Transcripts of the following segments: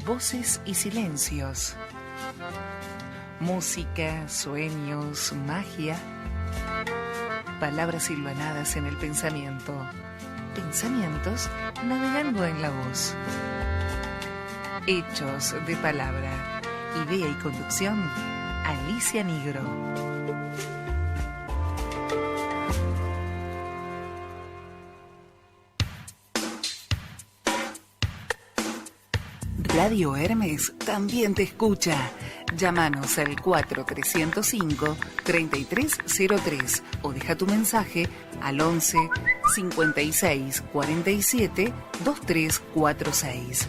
Voces y silencios. Música, sueños, magia. Palabras hilvanadas en el pensamiento. Pensamientos navegando en la voz. Hechos de palabra. Idea y conducción, Alicia Nigro. Radio Hermes también te escucha. Llámanos al 4305-3303 o deja tu mensaje al 11 56 47 2346.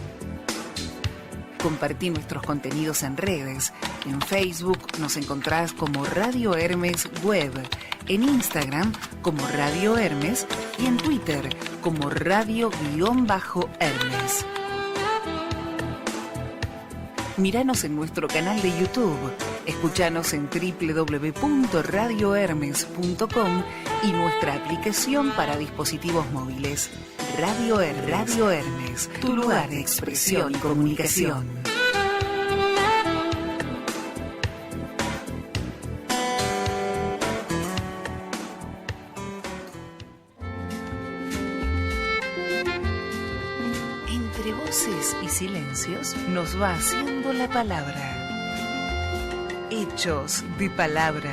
Compartí nuestros contenidos en redes. En Facebook nos encontrás como Radio Hermes Web, en Instagram como Radio Hermes y en Twitter como Radio-Hermes. Míranos en nuestro canal de YouTube, escuchanos en www.radiohermes.com y nuestra aplicación para dispositivos móviles. Radio Hermes, tu lugar de expresión y comunicación. Entre voces y silencios nos va haciendo la palabra. Hechos de palabra.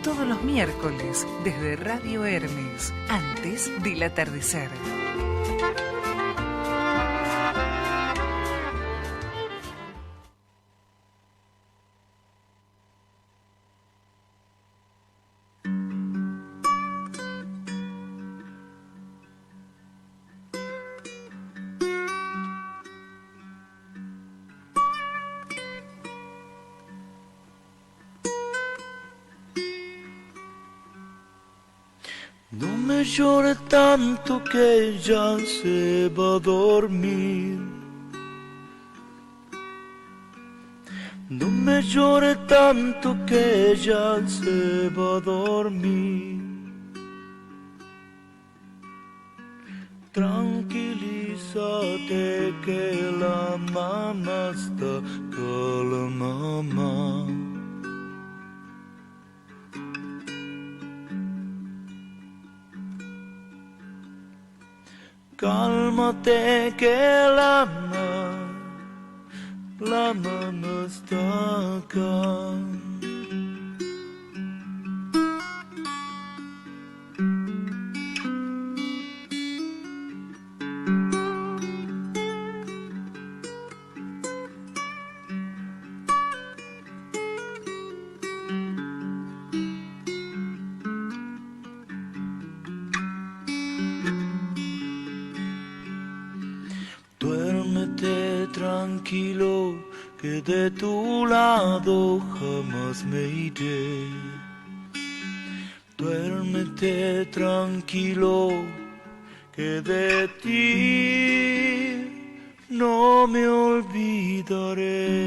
Todos los miércoles desde Radio Hermes, antes del atardecer. No me llore tanto que ya se va a dormir. No me llore tanto que ya se va a dormir. Tranquilízate que la mamá está calma. Cálmate que la mamá está acá. Duérmete tranquilo, que de tu lado jamás me iré. Duérmete tranquilo, que de ti no me olvidaré.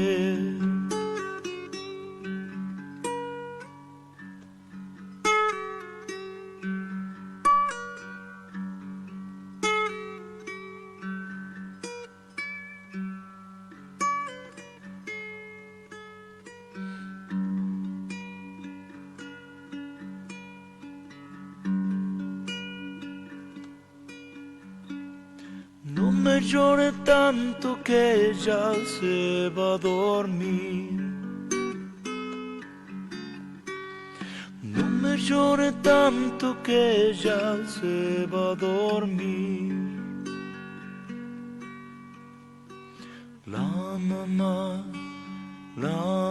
No me llore tanto que ya se va a dormir. No me llore tanto que ya se va a dormir. La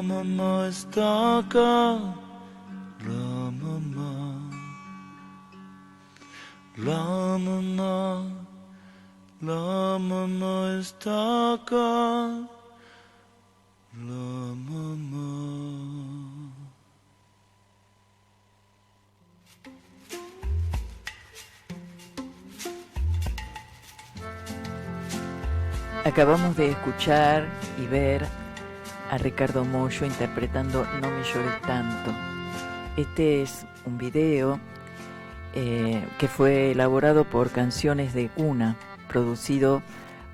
mamá está acá. La mamá está acá. La mamá. Acabamos de escuchar y ver a Ricardo Mollo interpretando No me llores tanto. Este es un video que fue elaborado por Canciones de Cuna, producido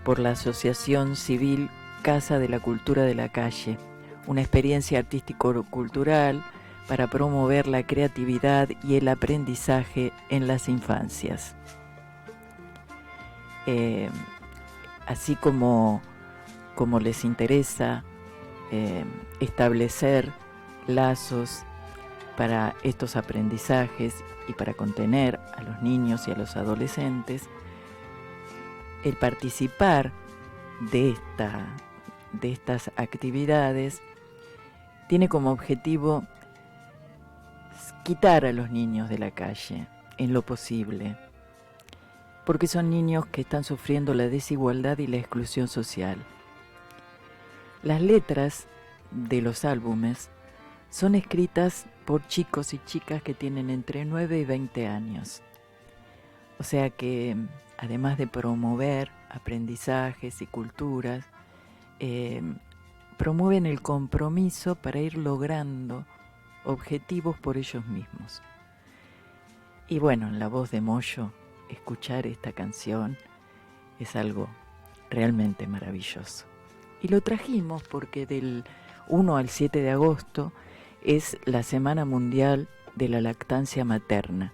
por la Asociación Civil Casa de la Cultura de la Calle, una experiencia artístico-cultural para promover la creatividad y el aprendizaje en las infancias. Así como les interesa establecer lazos para estos aprendizajes y para contener a los niños y a los adolescentes, el participar de estas actividades tiene como objetivo quitar a los niños de la calle en lo posible, porque son niños que están sufriendo la desigualdad y la exclusión social. Las letras de los álbumes son escritas por chicos y chicas que tienen entre 9 y 20 años. O sea que, además de promover aprendizajes y culturas, promueven el compromiso para ir logrando objetivos por ellos mismos. Y bueno, en la voz de Moyo, escuchar esta canción es algo realmente maravilloso. Y lo trajimos porque del 1 al 7 de agosto es la Semana Mundial de la Lactancia Materna.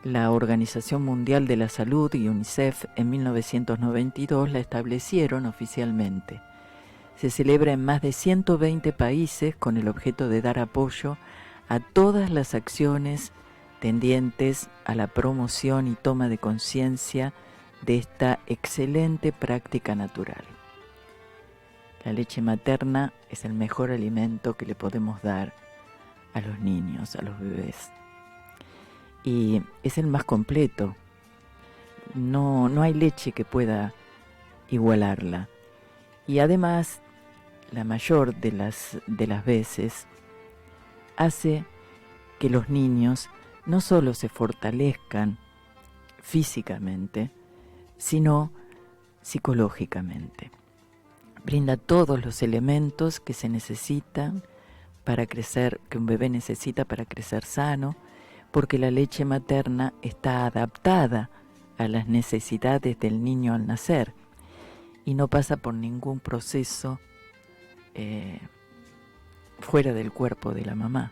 La Organización Mundial de la Salud y UNICEF en 1992 la establecieron oficialmente. Se celebra en más de 120 países con el objeto de dar apoyo a todas las acciones tendientes a la promoción y toma de conciencia de esta excelente práctica natural. La leche materna es el mejor alimento que le podemos dar a los niños, a los bebés. Y es el más completo. No hay leche que pueda igualarla. Y además, la mayor de las veces, hace que los niños no solo se fortalezcan físicamente, sino psicológicamente. Brinda todos los elementos que se necesitan para crecer, que un bebé necesita para crecer sano, porque la leche materna está adaptada a las necesidades del niño al nacer y no pasa por ningún proceso fuera del cuerpo de la mamá.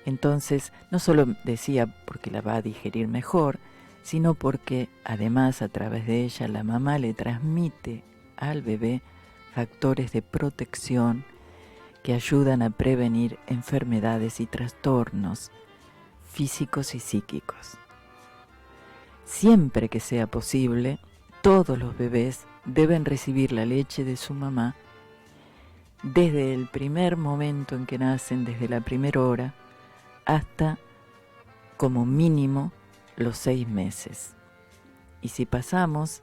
Entonces, no solo decía porque la va a digerir mejor, sino porque además a través de ella la mamá le transmite al bebé factores de protección que ayudan a prevenir enfermedades y trastornos físicos y psíquicos. Siempre que sea posible, todos los bebés deben recibir la leche de su mamá desde el primer momento en que nacen, desde la primera hora, hasta como mínimo los 6 meses. Y si pasamos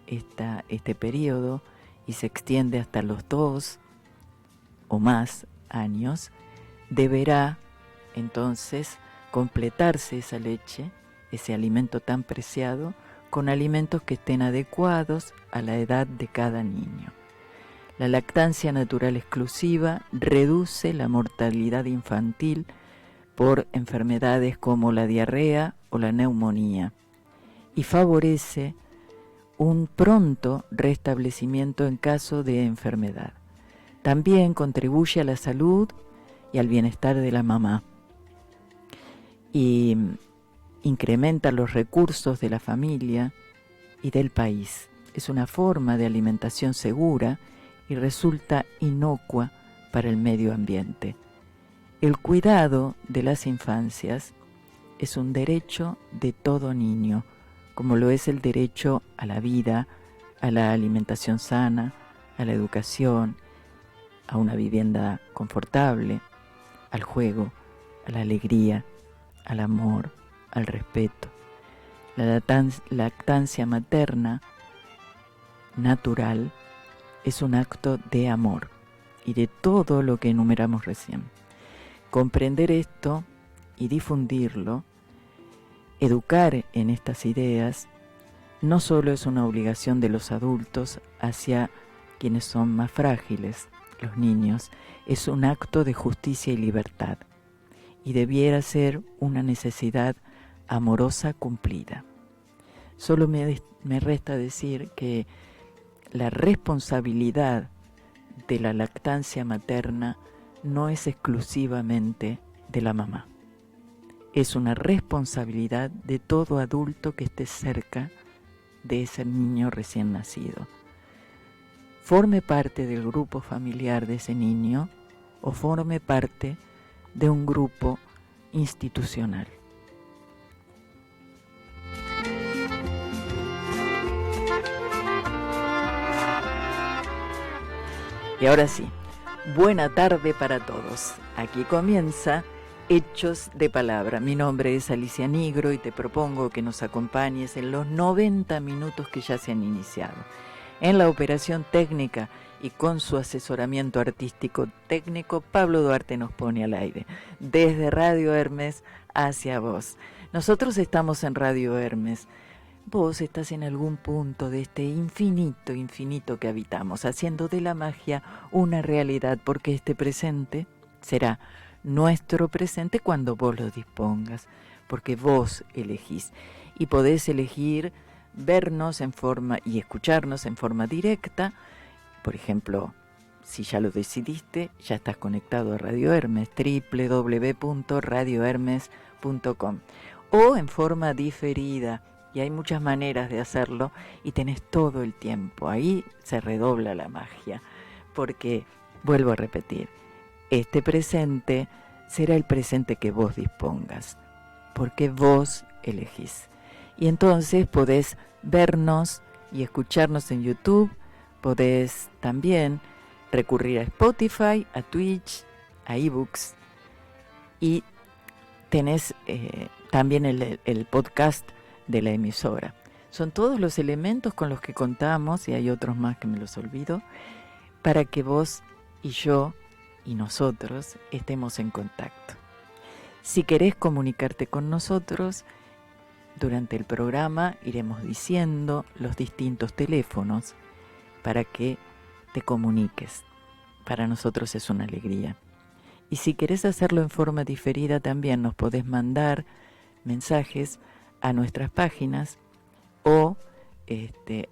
este periodo y se extiende hasta los 2 o más años, deberá entonces completarse esa leche, ese alimento tan preciado, con alimentos que estén adecuados a la edad de cada niño. La lactancia natural exclusiva reduce la mortalidad infantil por enfermedades como la diarrea o la neumonía y favorece un pronto restablecimiento en caso de enfermedad. También contribuye a la salud y al bienestar de la mamá y incrementa los recursos de la familia y del país. Es una forma de alimentación segura y resulta inocua para el medio ambiente. El cuidado de las infancias es un derecho de todo niño, como lo es el derecho a la vida, a la alimentación sana, a la educación, a una vivienda confortable, al juego, a la alegría, al amor, al respeto. La lactancia materna natural es un acto de amor y de todo lo que enumeramos recién. Comprender esto y difundirlo, educar en estas ideas, no solo es una obligación de los adultos hacia quienes son más frágiles, los niños, es un acto de justicia y libertad, y debiera ser una necesidad amorosa cumplida. Solo me resta decir que la responsabilidad de la lactancia materna no es exclusivamente de la mamá. Es una responsabilidad de todo adulto que esté cerca de ese niño recién nacido. Forme parte del grupo familiar de ese niño o forme parte de un grupo institucional. Y ahora sí, buena tarde para todos. Aquí comienza Hechos de Palabra. Mi nombre es Alicia Nigro y te propongo que nos acompañes en los 90 minutos que ya se han iniciado. En la operación técnica y con su asesoramiento artístico técnico, Pablo Duarte nos pone al aire. Desde Radio Hermes hacia vos. Nosotros estamos en Radio Hermes. Vos estás en algún punto de este infinito que habitamos, haciendo de la magia una realidad, porque este presente será nuestro presente cuando vos lo dispongas, porque vos elegís. Y podés elegir vernos en forma y escucharnos en forma directa. Por ejemplo, si ya lo decidiste, ya estás conectado a Radio Hermes, www.radiohermes.com, o en forma diferida. Y hay muchas maneras de hacerlo y tenés todo el tiempo. Ahí se redobla la magia, porque, vuelvo a repetir, este presente será el presente que vos dispongas, porque vos elegís. Y entonces podés vernos y escucharnos en YouTube, podés también recurrir a Spotify, a Twitch, a eBooks, y tenés también el podcast de la emisora. Son todos los elementos con los que contamos, y hay otros más que me los olvido, para que vos y yo y nosotros estemos en contacto. Si querés comunicarte con nosotros, durante el programa iremos diciendo los distintos teléfonos para que te comuniques. Para nosotros es una alegría. Y si querés hacerlo en forma diferida, también nos podés mandar mensajes a nuestras páginas o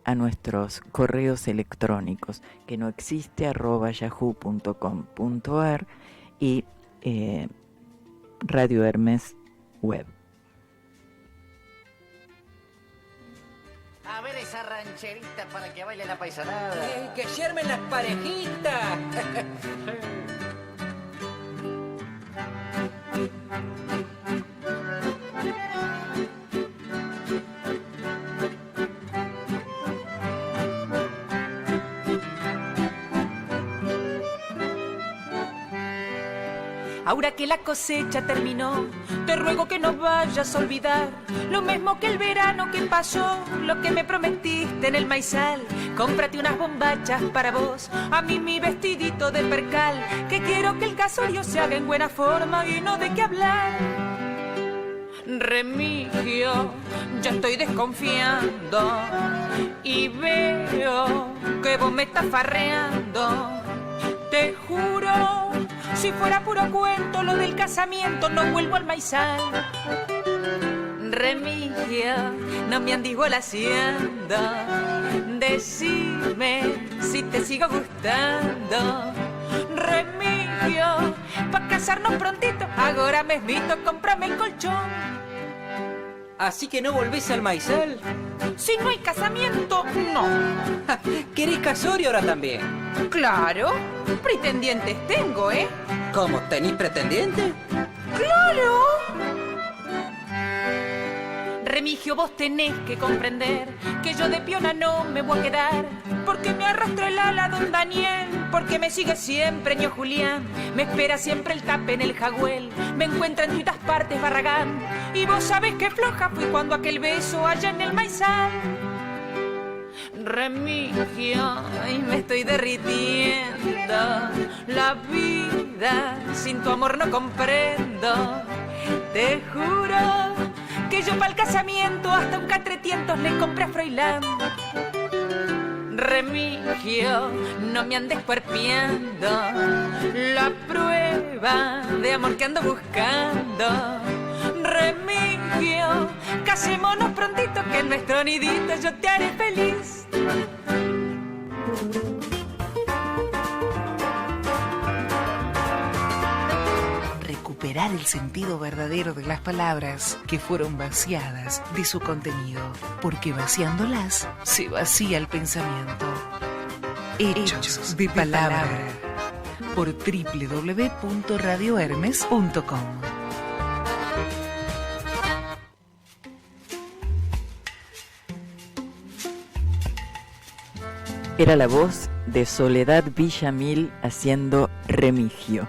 a nuestros correos electrónicos, que no existe, @yahoo.com.ar y Radio Hermes Web. A ver esa rancherita para que baile la paisanada. Que se armen las parejitas. Ahora que la cosecha terminó, te ruego que no vayas a olvidar lo mismo que el verano que pasó, lo que me prometiste en el maizal. Cómprate unas bombachas para vos, a mí mi vestidito de percal, que quiero que el casorio se haga en buena forma y no de qué hablar. Remigio, ya estoy desconfiando y veo que vos me estás farreando. Te juro, si fuera puro cuento lo del casamiento, no vuelvo al maizal. Remigio, no me andes haciendo. Decime si te sigo gustando. Remigio, pa' casarnos prontito, ahora mesmito, cómprame el colchón. Así que no volvés al maizal. Si no hay casamiento, no. ¿Querés casorio ahora también? Claro, pretendientes tengo, ¿eh? ¿Cómo? ¿Tenís pretendiente? ¡Claro! Remigio, vos tenés que comprender que yo de piona no me voy a quedar, porque me arrastra el ala don Daniel, porque me sigue siempre ño Julián, me espera siempre el tape en el jagüel, me encuentra en todas partes Barragán, y vos sabés que floja fui cuando aquel beso allá en el maizal. Remigio, y me estoy derritiendo, la vida sin tu amor no comprendo, te juro que yo pa'l casamiento hasta un catretientos le compré a Froilán. Remigio, no me andes cuerpeando, la prueba de amor que ando buscando. Remigio, casémonos prontito que en nuestro nidito yo te haré feliz. Recuperar el sentido verdadero de las palabras que fueron vaciadas de su contenido, porque vaciándolas se vacía el pensamiento. Hechos de palabra, por www.radiohermes.com. Era la voz de Soledad Villamil haciendo Remigio.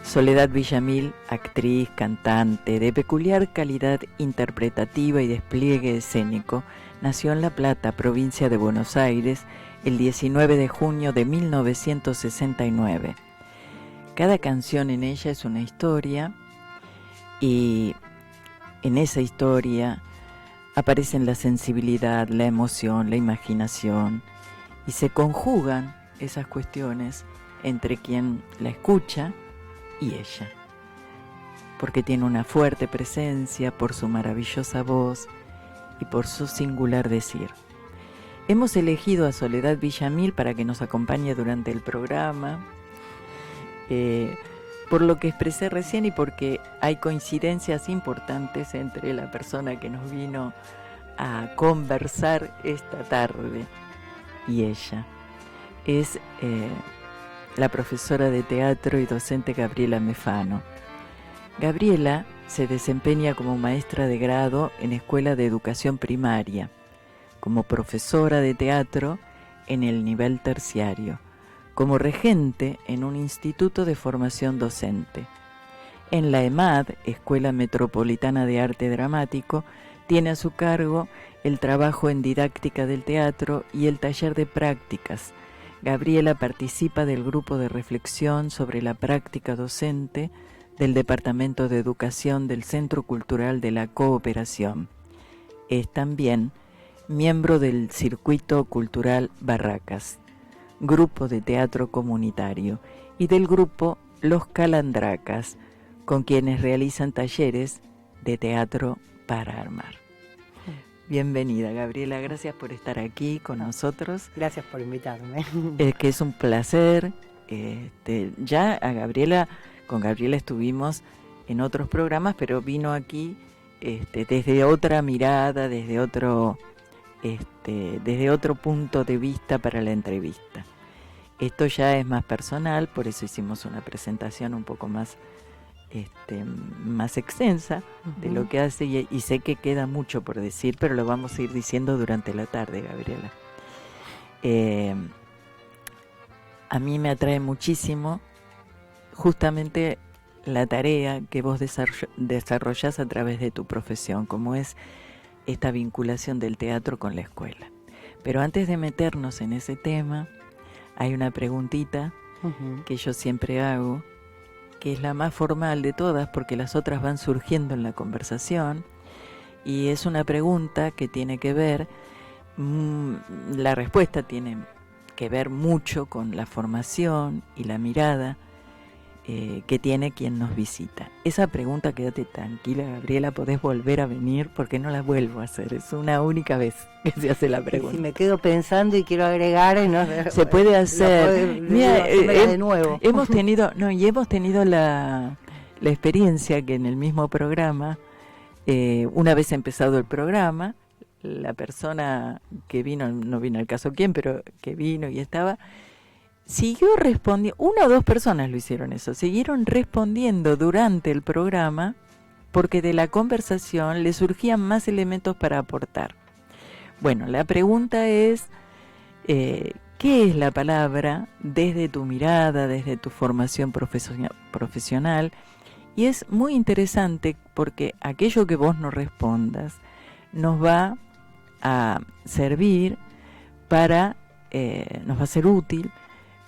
Soledad Villamil, actriz, cantante, de peculiar calidad interpretativa y despliegue escénico, nació en La Plata, provincia de Buenos Aires, el 19 de junio de 1969. Cada canción en ella es una historia y en esa historia aparecen la sensibilidad, la emoción, la imaginación y se conjugan esas cuestiones entre quien la escucha y ella, porque tiene una fuerte presencia por su maravillosa voz y por su singular decir. Hemos elegido a Soledad Villamil para que nos acompañe durante el programa, por lo que expresé recién y porque hay coincidencias importantes entre la persona que nos vino a conversar esta tarde y ella. Es la profesora de teatro y docente Gabriela Mefano. Gabriela se desempeña como maestra de grado en Escuela de Educación Primaria, como profesora de teatro en el nivel terciario, como regente en un instituto de formación docente. En la EMAD, Escuela Metropolitana de Arte Dramático, tiene a su cargo el trabajo en didáctica del teatro y el taller de prácticas. Gabriela participa del grupo de reflexión sobre la práctica docente del Departamento de Educación del Centro Cultural de la Cooperación. Es también miembro del Circuito Cultural Barracas, grupo de teatro comunitario, y del grupo Los Calandracas, con quienes realizan talleres de teatro para armar. Bienvenida, Gabriela, gracias por estar aquí con nosotros. Gracias por invitarme. Que es un placer. Ya a Gabriela, con Gabriela estuvimos en otros programas, pero vino aquí desde otra mirada, desde otro punto de vista para la entrevista. Esto ya es más personal, por eso hicimos una presentación un poco más extensa de lo que hace y sé que queda mucho por decir, pero lo vamos a ir diciendo durante la tarde, Gabriela. A mí me atrae muchísimo justamente la tarea que vos desarrollás a través de tu profesión, como es esta vinculación del teatro con la escuela. Pero antes de meternos en ese tema, hay una preguntita que yo siempre hago, que es la más formal de todas, porque las otras van surgiendo en la conversación, y es una pregunta que tiene que ver, la respuesta tiene que ver mucho con la formación y la mirada que tiene quien nos visita. Esa pregunta, quédate tranquila, Gabriela, podés volver a venir porque no la vuelvo a hacer, es una única vez que se hace la pregunta. Si me quedo pensando y quiero agregar, no, se puede hacer. Mira, de nuevo. Hemos tenido la experiencia que en el mismo programa, una vez empezado el programa, la persona que vino, no vino al caso quién, pero que vino y estaba, siguió respondiendo, una o dos personas lo hicieron eso, siguieron respondiendo durante el programa porque de la conversación le surgían más elementos para aportar. Bueno, la pregunta es, ¿qué es la palabra desde tu mirada, desde tu formación profesional? Y es muy interesante porque aquello que vos nos respondas nos va a servir nos va a ser útil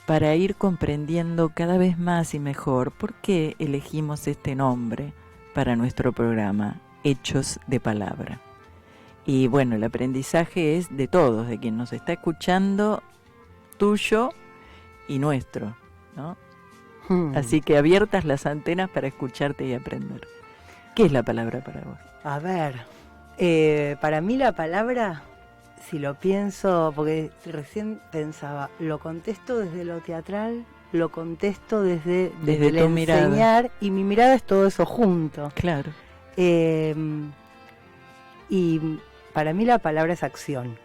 para ir comprendiendo cada vez más y mejor por qué elegimos este nombre para nuestro programa, Hechos de Palabra. Y bueno, el aprendizaje es de todos, de quien nos está escuchando, tuyo y nuestro, ¿no? Así que abiertas las antenas para escucharte y aprender. ¿Qué es la palabra para vos? A ver, para mí la palabra si lo pienso, porque recién pensaba, lo contesto desde lo teatral, lo contesto desde el tu mirada. enseñar, y mi mirada es todo eso junto. Claro. Y para mí la palabra es acción,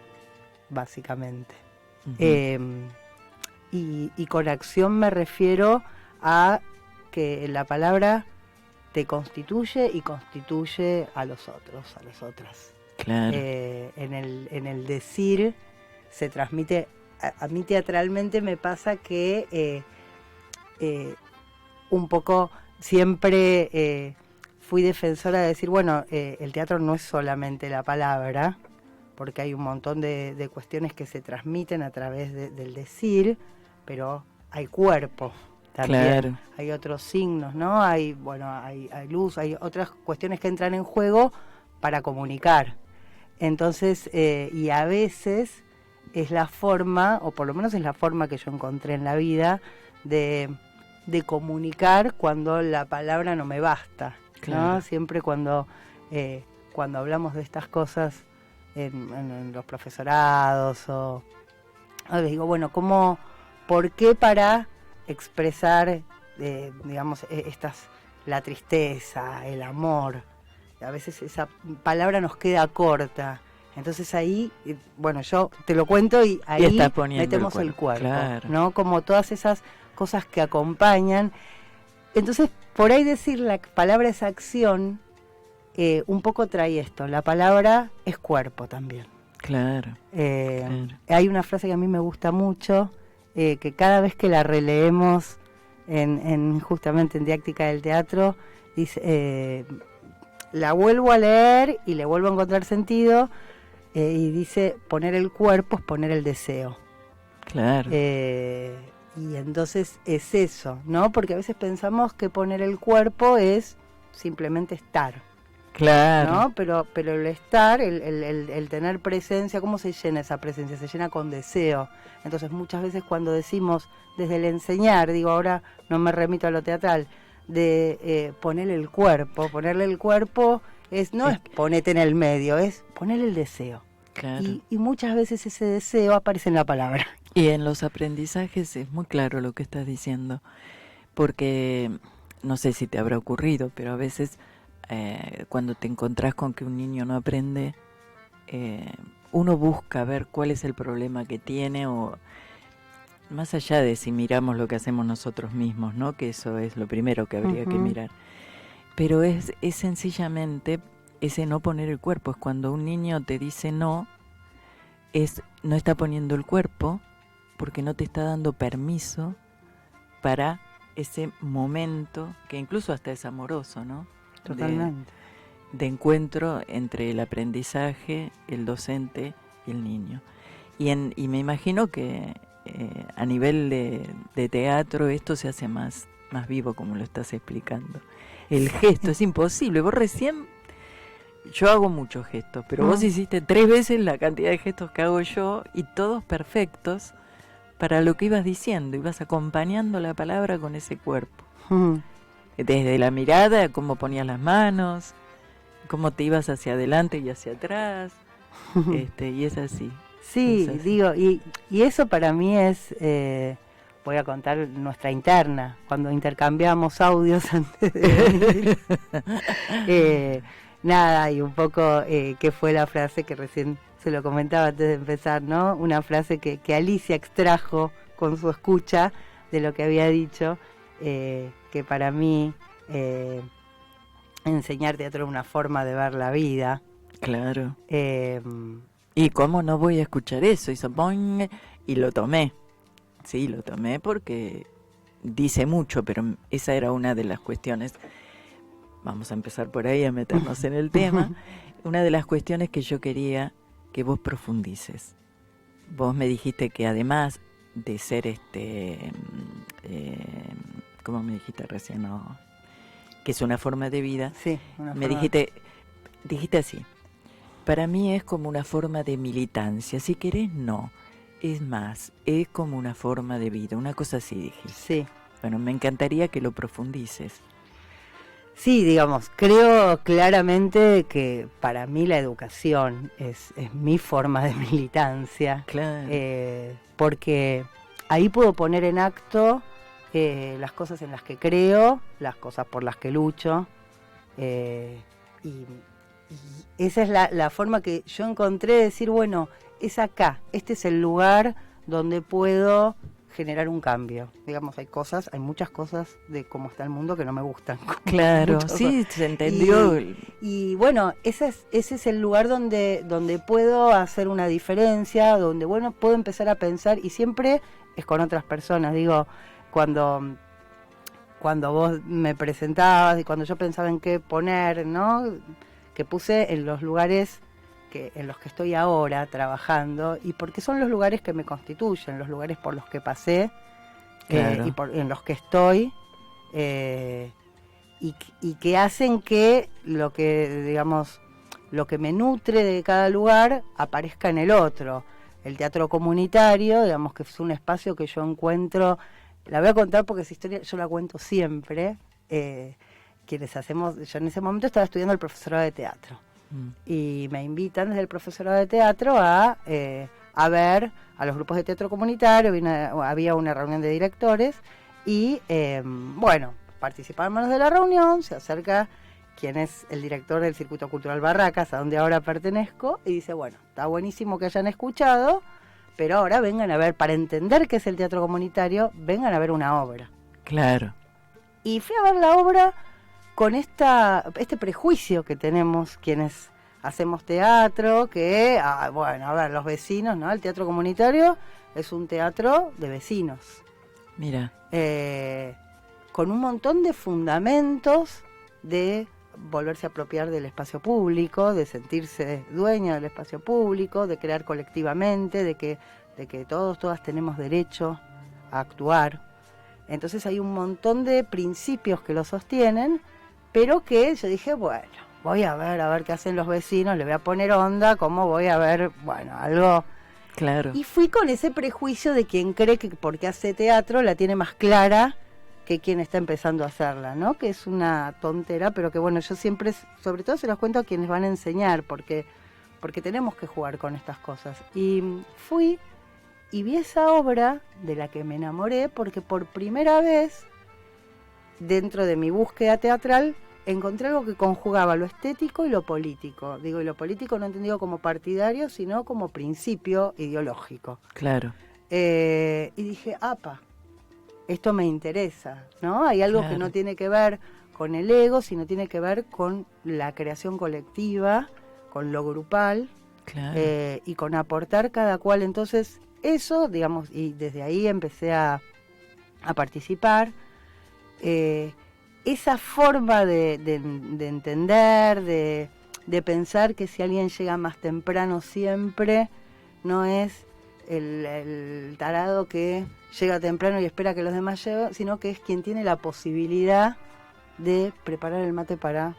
básicamente. Ujú. Y con acción me refiero a que la palabra te constituye y constituye a los otros, a las otras. Claro. En el decir se transmite, a mí teatralmente me pasa que un poco siempre fui defensora de decir, bueno, el teatro no es solamente la palabra, porque hay un montón de cuestiones que se transmiten a través del decir, pero hay cuerpo también, Claro. hay otros signos, ¿no? Hay luz, hay otras cuestiones que entran en juego para comunicar. Entonces, y a veces es la forma, o por lo menos es la forma que yo encontré en la vida, de comunicar cuando la palabra no me basta, Claro. ¿no? Siempre cuando hablamos de estas cosas en los profesorados, o les digo, bueno, ¿por qué para expresar, digamos, la tristeza, el amor? A veces esa palabra nos queda corta. Entonces ahí, bueno, yo te lo cuento y ahí estás poniendo metemos el el cuerpo, cuerpo, claro. ¿no? Como todas esas cosas que acompañan. Entonces, por ahí decir la palabra es acción, un poco trae esto. La palabra es cuerpo también. Claro. Claro. Hay una frase que a mí me gusta mucho, que cada vez que la releemos justamente en Didáctica del Teatro, dice, la vuelvo a leer y le vuelvo a encontrar sentido, y dice, poner el cuerpo es poner el deseo. Claro. Y entonces es eso, ¿no? Porque a veces pensamos que poner el cuerpo es simplemente estar, Claro. ¿no? Pero el estar, el tener presencia, ¿cómo se llena esa presencia? Se llena con deseo. Entonces muchas veces cuando decimos desde el enseñar, digo, ahora no me remito a lo teatral, de ponerle el cuerpo no es ponete en el medio, es ponerle el deseo. Claro. Y muchas veces ese deseo aparece en la palabra. Y en los aprendizajes es muy claro lo que estás diciendo, porque no sé si te habrá ocurrido, pero a veces cuando te encontrás con que un niño no aprende, uno busca ver cuál es el problema que tiene, o más allá de si miramos lo que hacemos nosotros mismos, ¿no? Que eso es lo primero que habría que mirar. Pero es sencillamente ese no poner el cuerpo. Es cuando un niño te dice no está poniendo el cuerpo, porque no te está dando permiso para ese momento, que incluso hasta es amoroso, ¿no? Totalmente. De encuentro entre el aprendizaje, el docente y el niño. Y me imagino que a nivel de teatro esto se hace más vivo, como lo estás explicando. El gesto es imposible. Vos recién, yo hago muchos gestos, pero vos hiciste 3 veces la cantidad de gestos que hago yo, y todos perfectos para lo que ibas diciendo. Ibas acompañando la palabra con ese cuerpo. Desde la mirada, cómo ponías las manos, cómo te ibas hacia adelante y hacia atrás, y es así. Sí, es así. digo, y eso para mí es, voy a contar nuestra interna, cuando intercambiamos audios antes de venir. Nada, y un poco, ¿qué fue la frase que recién se lo comentaba antes de empezar, ¿no? Una frase que Alicia extrajo con su escucha de lo que había dicho, que para mí enseñar teatro es una forma de ver la vida. Claro. ¿Y cómo no voy a escuchar eso? Hizo boing, y lo tomé. Sí, lo tomé porque dice mucho, pero esa era una de las cuestiones. Vamos a empezar por ahí, a meternos en el tema. Una de las cuestiones que yo quería que vos profundices. Vos me dijiste que además de ser ¿cómo me dijiste recién? No, que es una forma de vida. Sí, me dijiste así. Para mí es como una forma de militancia. Si querés, no. Es más, es como una forma de vida. Una cosa así dijiste. Sí. Bueno, me encantaría que lo profundices. Sí, digamos, creo claramente que para mí la educación es mi forma de militancia, Claro. porque ahí puedo poner en acto las cosas en las que creo, las cosas por las que lucho, y esa es la forma que yo encontré de decir, bueno, es acá, este es el lugar donde puedo generar un cambio. Digamos, hay muchas cosas de cómo está el mundo que no me gustan. Claro, Muchas sí, cosas. se entendió. Y bueno, ese es el lugar donde puedo hacer una diferencia, donde bueno, puedo empezar a pensar, y siempre es con otras personas. Digo, cuando vos me presentabas y cuando yo pensaba en qué poner, ¿no? Que puse en los lugares en los que estoy ahora trabajando, y porque son los lugares que me constituyen, los lugares por los que pasé, Claro. en los que estoy, y que hacen que lo que me nutre de cada lugar aparezca en el otro. El teatro comunitario, digamos que es un espacio que yo encuentro, la voy a contar porque esa historia yo la cuento siempre, quienes hacemos, yo en ese momento estaba estudiando el profesorado de teatro, y me invitan desde el profesorado de teatro a ver a los grupos de teatro comunitario. Había una reunión de directores y bueno, participamos de la reunión, se acerca quien es el director del Circuito Cultural Barracas, a donde ahora pertenezco, y dice, bueno, está buenísimo que hayan escuchado, pero ahora vengan a ver, para entender qué es el teatro comunitario, vengan a ver una obra. Claro. Y fui a ver la obra con este prejuicio que tenemos quienes hacemos teatro, que, bueno, a ver, los vecinos, ¿no? El teatro comunitario es un teatro de vecinos. Mira. Con un montón de fundamentos de volverse a apropiar del espacio público, de sentirse dueño del espacio público, de crear colectivamente, de que todas tenemos derecho a actuar. Entonces hay un montón de principios que lo sostienen, pero que yo dije, bueno, voy a ver qué hacen los vecinos, le voy a poner onda, cómo voy a ver, bueno, algo. Claro. Y fui con ese prejuicio de quien cree que porque hace teatro la tiene más clara que quien está empezando a hacerla, ¿no? Que es una tontera, pero que bueno, yo siempre, sobre todo se los cuento a quienes van a enseñar, porque tenemos que jugar con estas cosas. Y fui y vi esa obra de la que me enamoré, porque por primera vez, dentro de mi búsqueda teatral, encontré algo que conjugaba lo estético y lo político. Digo, y lo político no entendido como partidario, sino como principio ideológico. Claro. Y dije, apa, esto me interesa, ¿no? Hay algo que no tiene que ver con el ego, sino tiene que ver con la creación colectiva, con lo grupal, Claro. y con aportar cada cual. Entonces, eso, digamos, y desde ahí empecé a participar. Esa forma de entender, de pensar que si alguien llega más temprano siempre, no es el tarado que llega temprano y espera que los demás lleguen, sino que es quien tiene la posibilidad de preparar el mate para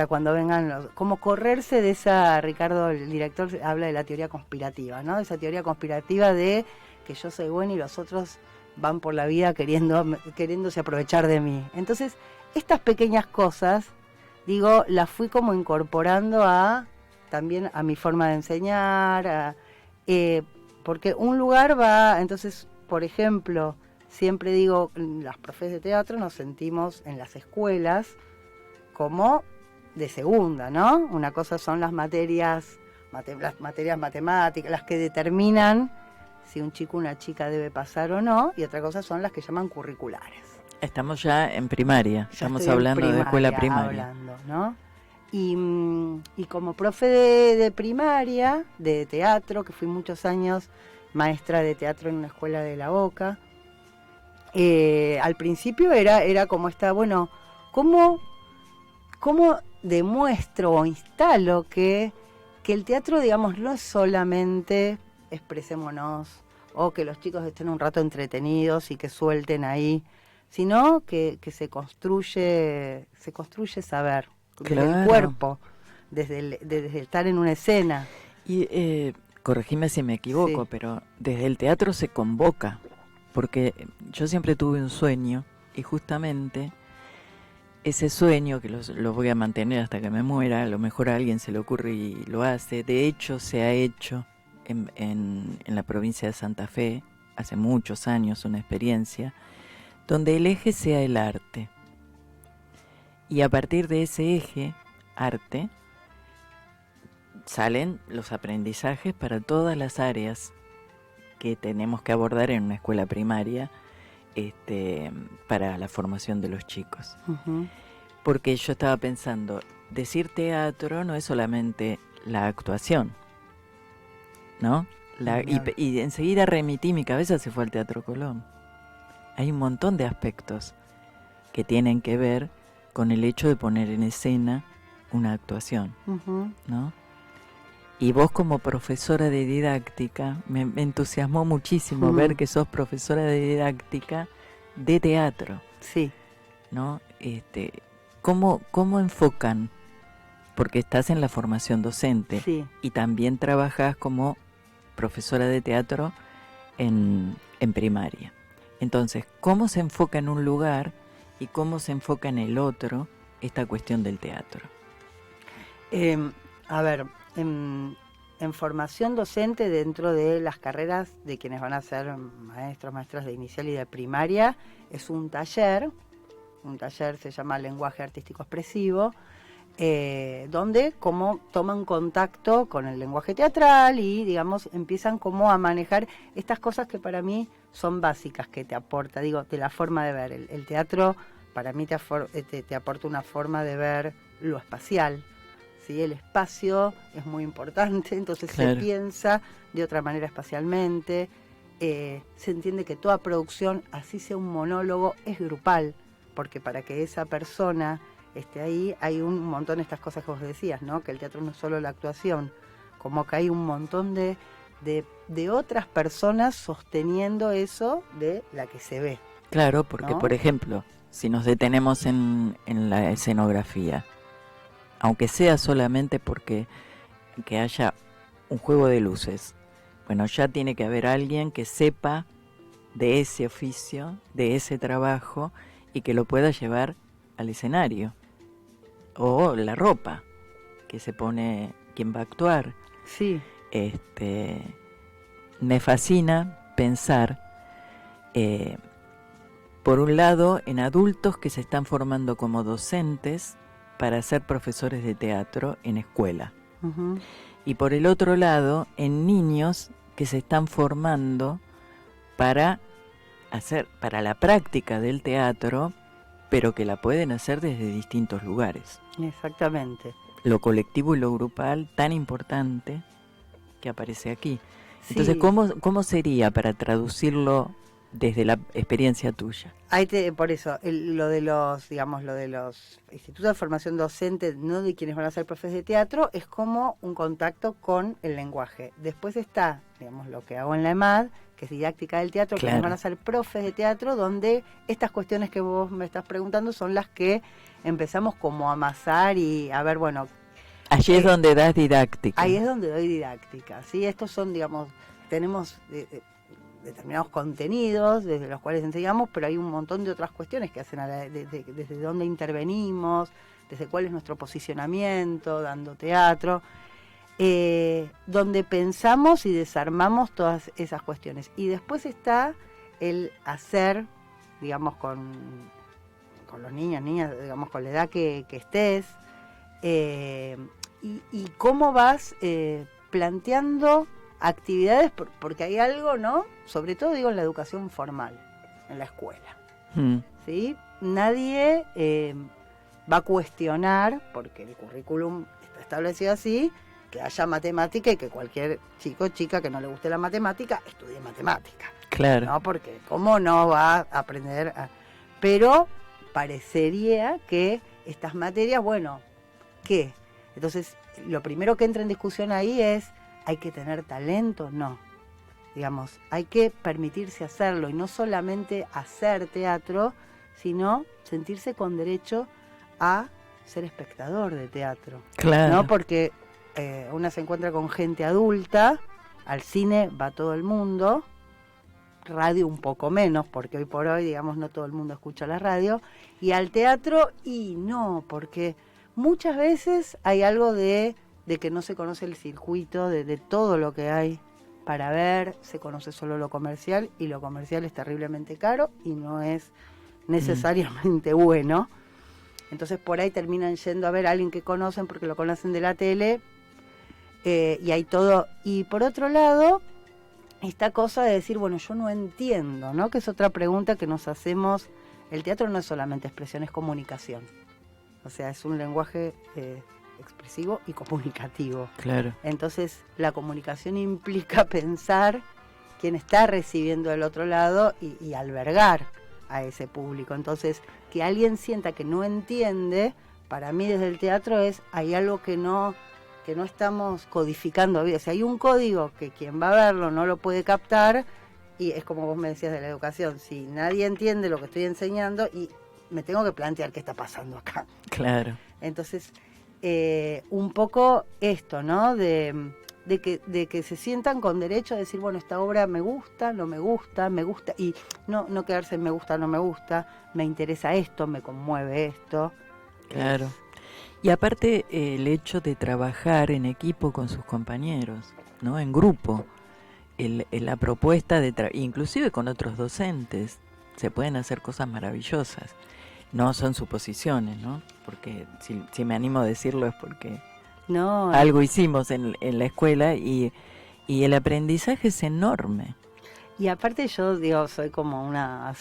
cuando vengan como correrse de esa. Ricardo, el director, habla de la teoría conspirativa, ¿no? De esa teoría conspirativa de que yo soy bueno y los otros van por la vida queriéndose aprovechar de mí. Entonces, estas pequeñas cosas, digo, las fui como incorporando también a mi forma de enseñar, porque un lugar va, entonces, por ejemplo, siempre digo, las profes de teatro nos sentimos en las escuelas como de segunda, ¿no? Una cosa son las materias matemáticas, las que determinan si un chico o una chica debe pasar o no, y otra cosa son las que llaman curriculares. Estamos ya en primaria, estamos hablando de escuela primaria. ¿No? Y como profe de primaria, de teatro, que fui muchos años maestra de teatro en una escuela de La Boca, al principio era como bueno, ¿cómo demuestro o instalo que el teatro, digamos, no es solamente expresémonos o que los chicos estén un rato entretenidos y que suelten ahí, sino que se construye saber, desde el cuerpo, desde estar en una escena. Y corregime si me equivoco, Sí. pero desde el teatro se convoca, porque yo siempre tuve un sueño y justamente ese sueño que lo voy a mantener hasta que me muera, a lo mejor a alguien se le ocurre y lo hace. De hecho, se ha hecho en la provincia de Santa Fe, hace muchos años, una experiencia, donde el eje sea el arte. Y a partir de ese eje, arte, salen los aprendizajes para todas las áreas que tenemos que abordar en una escuela primaria, para la formación de los chicos. Ujú. Porque yo estaba pensando, decir teatro no es solamente la actuación, ¿no? Y enseguida remití, mi cabeza se fue al Teatro Colón. Hay un montón de aspectos que tienen que ver con el hecho de poner en escena una actuación, Ujú. ¿no? Y vos como profesora de didáctica, me entusiasmó muchísimo ver que sos profesora de didáctica de teatro, Sí. ¿no? ¿Cómo enfocan? Porque estás en la formación docente Sí. y también trabajas como profesora de teatro en primaria. Entonces, ¿cómo se enfoca en un lugar y cómo se enfoca en el otro esta cuestión del teatro? A ver, en formación docente dentro de las carreras de quienes van a ser maestros, maestras de inicial y de primaria, es un taller se llama Lenguaje Artístico Expresivo, donde como toman contacto con el lenguaje teatral y, digamos, empiezan como a manejar estas cosas que para mí son básicas, que te aporta, digo, de la forma de ver. El teatro para mí te aporta una forma de ver lo espacial, ¿sí? El espacio es muy importante, entonces Claro. se piensa de otra manera espacialmente, se entiende que toda producción, así sea un monólogo, es grupal, porque para que esa persona esté ahí, hay un montón de estas cosas que vos decías, ¿no? Que el teatro no es solo la actuación, como que hay un montón de otras personas sosteniendo eso de la que se ve. Claro, porque, ¿no? por ejemplo, si nos detenemos en la escenografía, aunque sea solamente porque que haya un juego de luces, bueno, ya tiene que haber alguien que sepa de ese oficio, de ese trabajo, y que lo pueda llevar al escenario. O la ropa que se pone quien va a actuar. Sí, Me fascina pensar, por un lado, en adultos que se están formando como docentes para ser profesores de teatro en escuela. ujú, Y por el otro lado, en niños que se están formando para la práctica del teatro, pero que la pueden hacer desde distintos lugares. exactamente. Lo colectivo y lo grupal, tan importante que aparece aquí. Entonces, Sí. ¿cómo sería para traducirlo desde la experiencia tuya? Por eso, lo de los institutos de formación docente, no de quienes van a ser profes de teatro, es como un contacto con el lenguaje. Después está, digamos, lo que hago en la EMAD, que es didáctica del teatro, Claro. quienes van a ser profes de teatro, donde estas cuestiones que vos me estás preguntando son las que empezamos como a amasar y a ver, bueno, Allí es donde das didáctica. ahí es donde doy didáctica, ¿sí? Estos son, digamos, tenemos determinados contenidos desde los cuales enseñamos, pero hay un montón de otras cuestiones que hacen desde dónde intervenimos, desde cuál es nuestro posicionamiento, dando teatro, donde pensamos y desarmamos todas esas cuestiones. Y después está el hacer, digamos, con los niños, niñas, digamos, con la edad que estés, y cómo vas planteando actividades, porque hay algo, ¿no? Sobre todo, digo, en la educación formal, en la escuela, ¿sí? Nadie va a cuestionar, porque el currículum está establecido así, que haya matemática y que cualquier chico o chica que no le guste la matemática estudie matemática. Claro. ¿No? Porque ¿cómo no va a aprender? Pero parecería que estas materias, bueno, ¿qué? Entonces, lo primero que entra en discusión ahí es, ¿hay que tener talento? No. Digamos, hay que permitirse hacerlo y no solamente hacer teatro, sino sentirse con derecho a ser espectador de teatro. Claro. ¿No? Porque una se encuentra con gente adulta, al cine va todo el mundo, radio un poco menos, porque hoy por hoy, digamos, no todo el mundo escucha la radio, y al teatro, y no, porque muchas veces hay algo de que no se conoce el circuito, de todo lo que hay para ver, se conoce solo lo comercial, y lo comercial es terriblemente caro y no es necesariamente bueno. Entonces por ahí terminan yendo a ver a alguien que conocen porque lo conocen de la tele, y hay todo. Y por otro lado, esta cosa de decir, bueno, yo no entiendo, ¿no? Que es otra pregunta que nos hacemos. El teatro no es solamente expresión, es comunicación. O sea, es un lenguaje expresivo y comunicativo. Claro. Entonces, la comunicación implica pensar quién está recibiendo del otro lado y albergar a ese público. Entonces, que alguien sienta que no entiende, para mí desde el teatro hay algo que no estamos codificando bien. O sea, hay un código que quien va a verlo no lo puede captar, y es como vos me decías de la educación, si nadie entiende lo que estoy enseñando, y me tengo que plantear qué está pasando acá. Claro. Entonces, un poco esto, ¿no? De que se sientan con derecho a decir, bueno, esta obra me gusta, no me gusta, me gusta, y no quedarse en me gusta, no me gusta, me interesa esto, me conmueve esto. Claro. Y aparte el hecho de trabajar en equipo con sus compañeros, ¿no? En grupo, la propuesta inclusive con otros docentes, se pueden hacer cosas maravillosas. No son suposiciones, ¿no? Porque si me animo a decirlo es porque algo hicimos en la escuela, y el aprendizaje es enorme. Y aparte yo digo, soy como una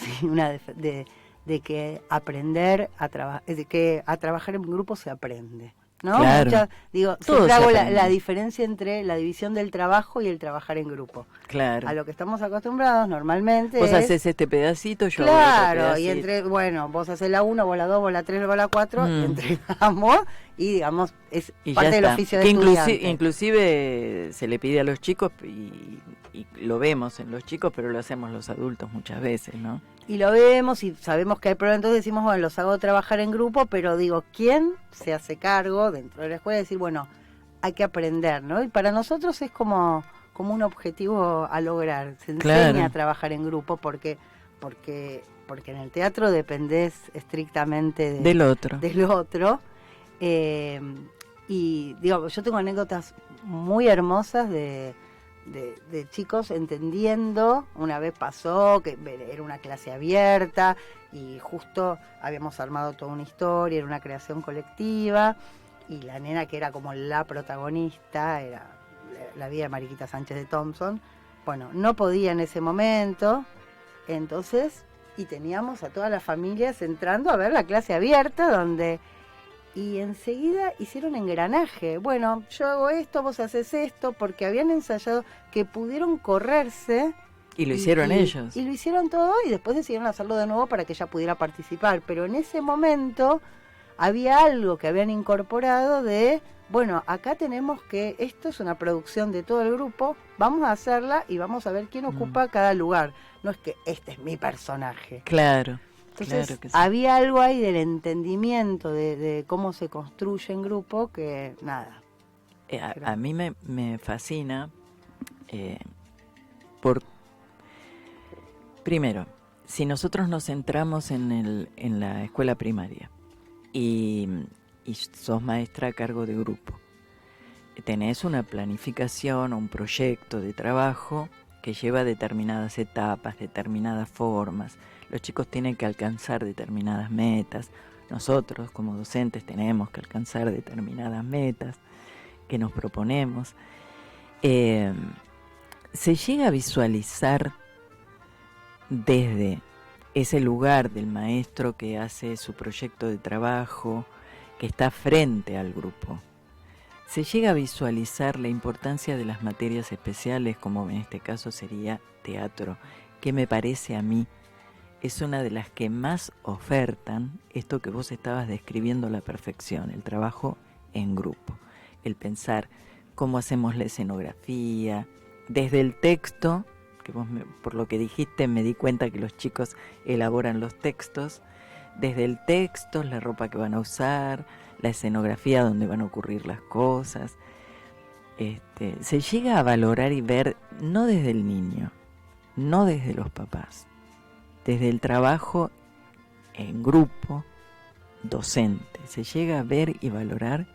de que aprender a trabajar, de que a trabajar en grupo se aprende, ¿no? Claro. Siempre hago la diferencia entre la división del trabajo y el trabajar en grupo. Claro. A lo que estamos acostumbrados normalmente vos haces este pedacito, yo hago claro, otro y pedacito. vos haces la 1, vos la 2, vos la 3, vos la 4, y entregamos, y digamos, es Y parte ya del está. oficio de Que estudiante. inclusive se le pide a los chicos, y lo vemos en los chicos, pero lo hacemos los adultos muchas veces, ¿no? Y lo vemos y sabemos que hay problemas, entonces decimos, bueno, los hago trabajar en grupo, pero digo, ¿quién se hace cargo dentro de la escuela de decir, bueno, hay que aprender, ¿no? Y para nosotros es como un objetivo a lograr. Se enseña Claro. a trabajar en grupo porque en el teatro dependés estrictamente Del otro. del otro. Y digo, yo tengo anécdotas muy hermosas de chicos entendiendo. Una vez pasó que era una clase abierta y justo habíamos armado toda una historia, era una creación colectiva, y la nena que era como la protagonista era la vida de Mariquita Sánchez de Thompson. Bueno, no podía en ese momento, entonces, y teníamos a todas las familias entrando a ver la clase abierta y enseguida hicieron engranaje. Bueno, yo hago esto, vos haces esto, porque habían ensayado que pudieron correrse. Y lo hicieron ellos. Y lo hicieron todo, y después decidieron hacerlo de nuevo para que ella pudiera participar. Pero en ese momento había algo que habían incorporado de, bueno, acá tenemos que, esto es una producción de todo el grupo, vamos a hacerla y vamos a ver quién ocupa cada lugar. No es que este es mi personaje. Claro. Entonces, claro que sí. había algo ahí del entendimiento de cómo se construye en grupo que, nada. A mí me fascina primero, si nosotros nos centramos en la escuela primaria y sos maestra a cargo de grupo, tenés una planificación o un proyecto de trabajo que lleva determinadas etapas, determinadas formas. Los chicos tienen que alcanzar determinadas metas. Nosotros como docentes tenemos que alcanzar determinadas metas que nos proponemos. Se llega a visualizar desde ese lugar del maestro que hace su proyecto de trabajo, que está frente al grupo. Se llega a visualizar la importancia de las materias especiales, como en este caso sería teatro, que me parece a mí es una de las que más ofertan esto que vos estabas describiendo a la perfección, el trabajo en grupo, el pensar cómo hacemos la escenografía, desde el texto, que vos por lo que dijiste me di cuenta que los chicos elaboran los textos, desde el texto, la ropa que van a usar, la escenografía donde van a ocurrir las cosas. Se llega a valorar y ver, no desde el niño, no desde los papás, desde el trabajo en grupo, docente, se llega a ver y valorar,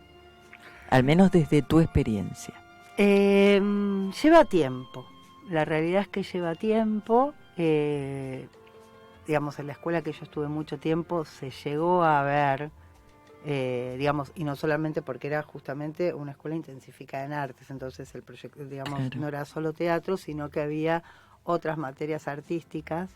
al menos desde tu experiencia? Lleva tiempo. La realidad es que lleva tiempo. Digamos, en la escuela que yo estuve mucho tiempo se llegó a ver, digamos, y no solamente porque era justamente una escuela intensificada en artes, entonces el proyecto, digamos, claro, no era solo teatro, sino que había otras materias artísticas.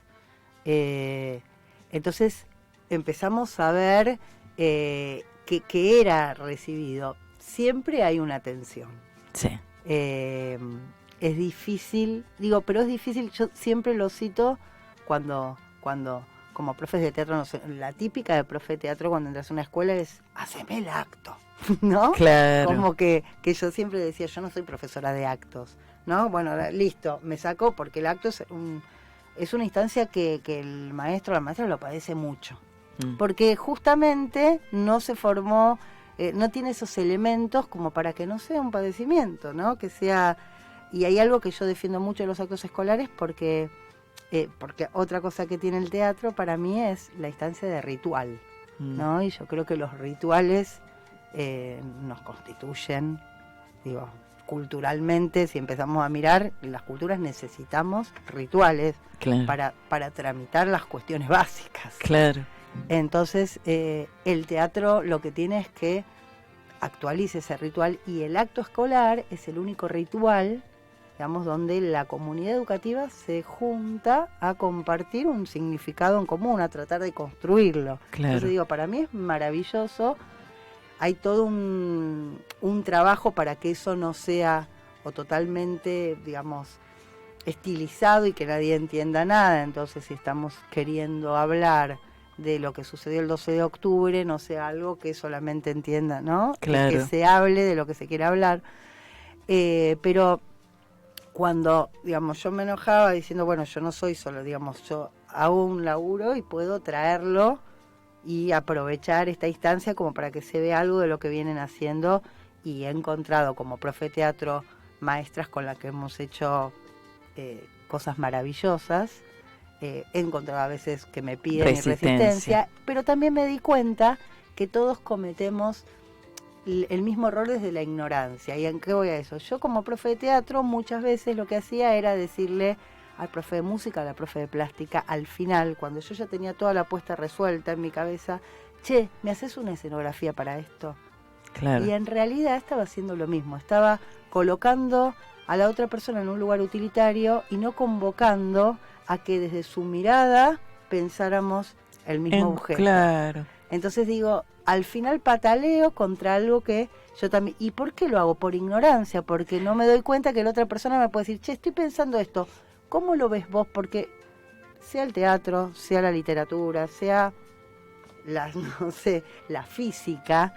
Entonces empezamos a ver que era recibido. Siempre hay una tensión. Sí. Es difícil, digo, pero es difícil, yo siempre lo cito cuando como profes de teatro, no sé, la típica de profe de teatro cuando entras a una escuela es, haceme el acto, ¿no? Claro. Como que yo siempre decía, yo no soy profesora de actos, ¿no? Bueno, listo, me saco porque el acto es una instancia que el maestro o la maestra lo padece mucho. Porque justamente no se formó, no tiene esos elementos como para que no sea un padecimiento, ¿no? Que sea, y hay algo que yo defiendo mucho de los actos escolares porque otra cosa que tiene el teatro para mí es la instancia de ritual, ¿no? Y yo creo que los rituales nos constituyen, digo, culturalmente, si empezamos a mirar, las culturas necesitamos rituales, claro, para tramitar las cuestiones básicas. Claro. Entonces, el teatro lo que tiene es que actualice ese ritual y el acto escolar es el único ritual, digamos, donde la comunidad educativa se junta a compartir un significado en común, a tratar de construirlo. Claro. Entonces digo, para mí es maravilloso, hay todo un trabajo para que eso no sea o totalmente, digamos, estilizado y que nadie entienda nada. Entonces, si estamos queriendo hablar de lo que sucedió el 12 de octubre, no sea algo que solamente entienda, ¿no? Claro. Que se hable de lo que se quiere hablar. Pero cuando, digamos, yo me enojaba diciendo, bueno, yo no soy solo, digamos, yo hago un laburo y puedo traerlo y aprovechar esta instancia como para que se vea algo de lo que vienen haciendo, y he encontrado como profe de teatro maestras con las que hemos hecho cosas maravillosas. He encontrado a veces que me piden resistencia, pero también me di cuenta que todos cometemos el mismo error desde la ignorancia. ¿Y en qué voy a eso? Yo como profe de teatro muchas veces lo que hacía era decirle al profe de música, a la profe de plástica, al final, cuando yo ya tenía toda la puesta resuelta en mi cabeza, che, ¿me haces una escenografía para esto? Claro. Y en realidad estaba haciendo lo mismo, estaba colocando a la otra persona en un lugar utilitario y no convocando a que desde su mirada pensáramos el mismo objeto. Claro. Entonces digo, al final pataleo contra algo que yo también... ¿Y por qué lo hago? Por ignorancia, porque no me doy cuenta que la otra persona me puede decir, che, estoy pensando esto, ¿cómo lo ves vos? Porque sea el teatro, sea la literatura, sea no sé, la física,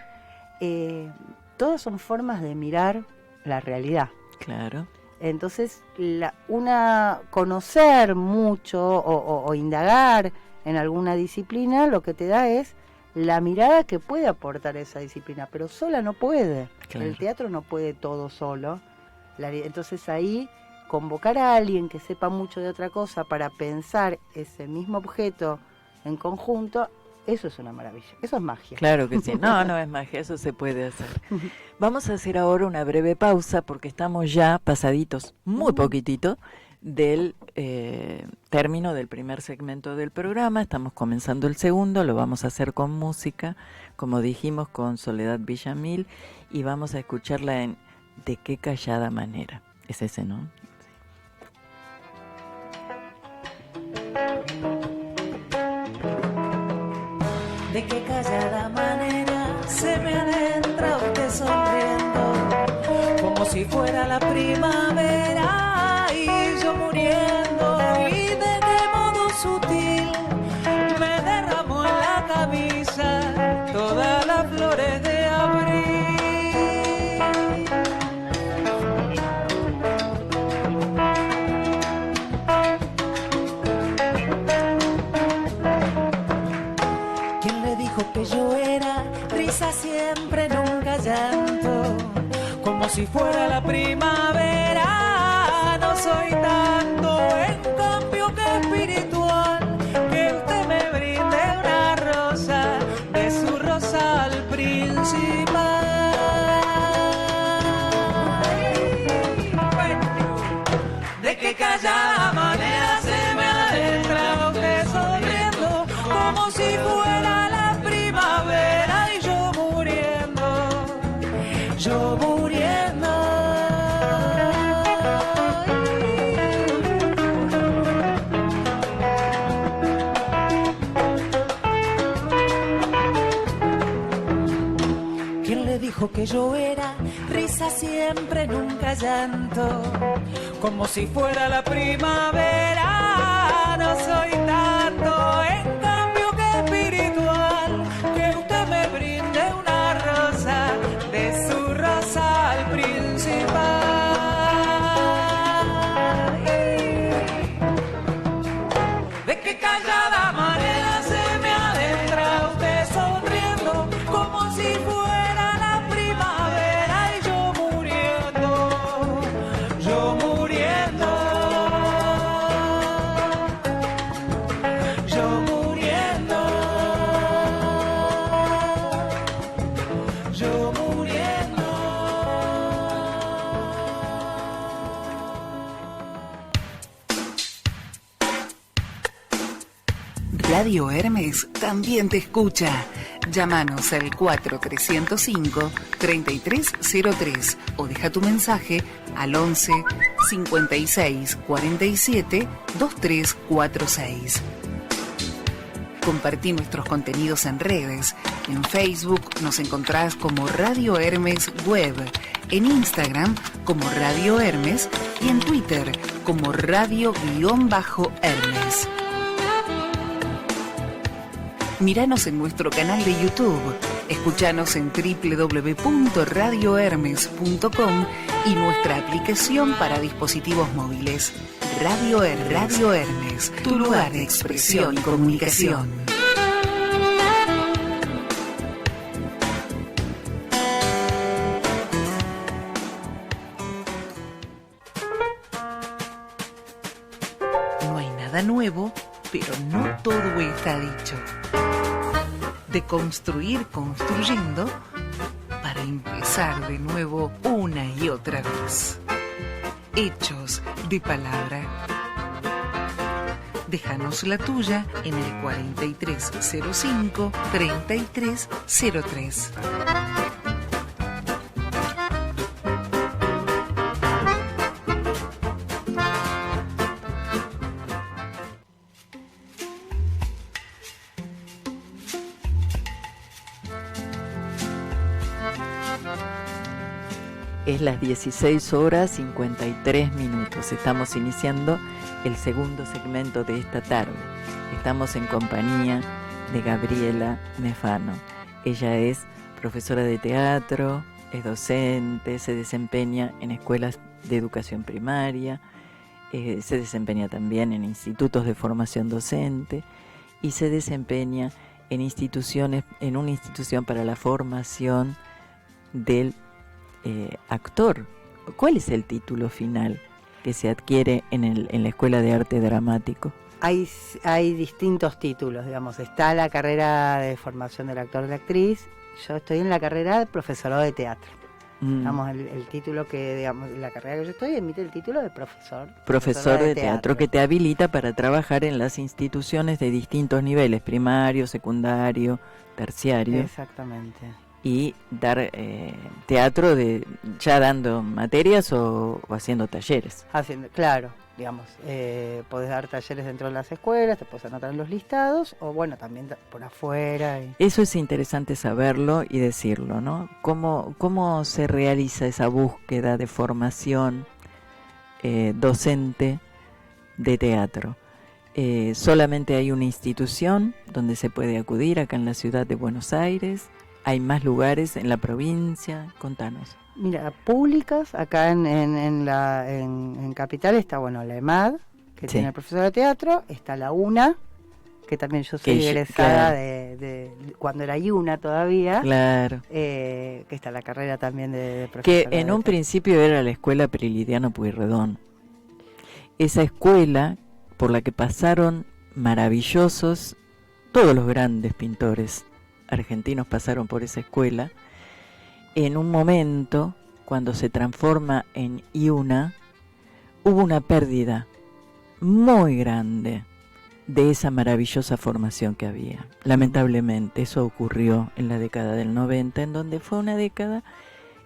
todas son formas de mirar la realidad. Claro. Entonces, conocer mucho o indagar en alguna disciplina, lo que te da es la mirada que puede aportar esa disciplina, pero sola no puede. Claro. El teatro no puede todo solo. Entonces ahí convocar a alguien que sepa mucho de otra cosa para pensar ese mismo objeto en conjunto, eso es una maravilla, eso es magia. Claro que sí, no es magia, eso se puede hacer. Vamos a hacer ahora una breve pausa porque estamos ya pasaditos, muy poquitito, del término del primer segmento del programa. Estamos comenzando el segundo, lo vamos a hacer con música, como dijimos, con Soledad Villamil, y vamos a escucharla en De qué callada manera. Es ese, ¿no? De qué callada manera se me adentra usted sonriendo, como si fuera la primavera y yo muriendo, y de qué modo sutil me derramó en la camisa todas las flores de abril. Que yo era risa siempre, nunca llanto, como si fuera la primavera. No soy tanto, en cambio de qué callada manera se me adentra usted sonriendo, como si fuera la primavera y yo muriendo. ¿Quién le dijo que yo era risa siempre, nunca llanto? Como si fuera la primavera, no soy tanto, en cambio que espiritual, que usted me brinde una rosa, de su rosal principal. De qué callada manera se me adentra usted sonriendo, como si fuera la primavera y yo muriendo. Yo muriendo. Radio Hermes también te escucha. Llámanos al 4305-3303 o deja tu mensaje al 11 56 47 2346. Compartí nuestros contenidos en redes. En Facebook nos encontrás como Radio Hermes Web, en Instagram como Radio Hermes y en Twitter como Radio-Hermes. Míranos en nuestro canal de YouTube, escuchanos en www.radiohermes.com y nuestra aplicación para dispositivos móviles. Radio Hermes, tu lugar de expresión y comunicación. No hay nada nuevo, pero no todo está dicho. De construir construyendo para empezar de nuevo una y otra vez. Hechos de palabra. Déjanos la tuya en el 4305-3303. Es las 16 horas 53 minutos. Estamos iniciando el segundo segmento de esta tarde. Estamos en compañía de Gabriela Mefano. Ella es profesora de teatro, es docente, se desempeña en escuelas de educación primaria, se desempeña también en institutos de formación docente y se desempeña en instituciones, en una institución para la formación del actor. ¿Cuál es el título final que se adquiere en la Escuela de Arte Dramático? Hay distintos títulos, digamos. Está la carrera de formación del actor y la actriz. Yo estoy en la carrera de profesorado de teatro. Digamos, el título que, digamos, la carrera que yo estoy emite el título de profesor de teatro, que te habilita para trabajar en las instituciones de distintos niveles, primario, secundario, terciario. Exactamente. Y dar teatro ya dando materias o haciendo talleres. Claro, digamos, podés dar talleres dentro de las escuelas, te puedes anotar en los listados, o bueno, también por afuera. Eso es interesante saberlo y decirlo, ¿no? ¿Cómo se realiza esa búsqueda de formación docente de teatro? ¿Solamente hay una institución donde se puede acudir acá en la ciudad de Buenos Aires? ¿Hay más lugares en la provincia? Contanos. Mira, públicas, acá en Capital está, bueno, la EMAD, que tiene el profesor de teatro, está la UNA, que también yo soy egresada de cuando era IUNA todavía, claro, que está la carrera también de profesor. Que en un principio era la Escuela Prilidiano Pueyrredón. Esa escuela por la que pasaron maravillosos, todos los grandes pintores argentinos pasaron por esa escuela. En un momento, cuando se transforma en IUNA, hubo una pérdida muy grande de esa maravillosa formación que había. Lamentablemente eso ocurrió en la década del 90, en donde fue una década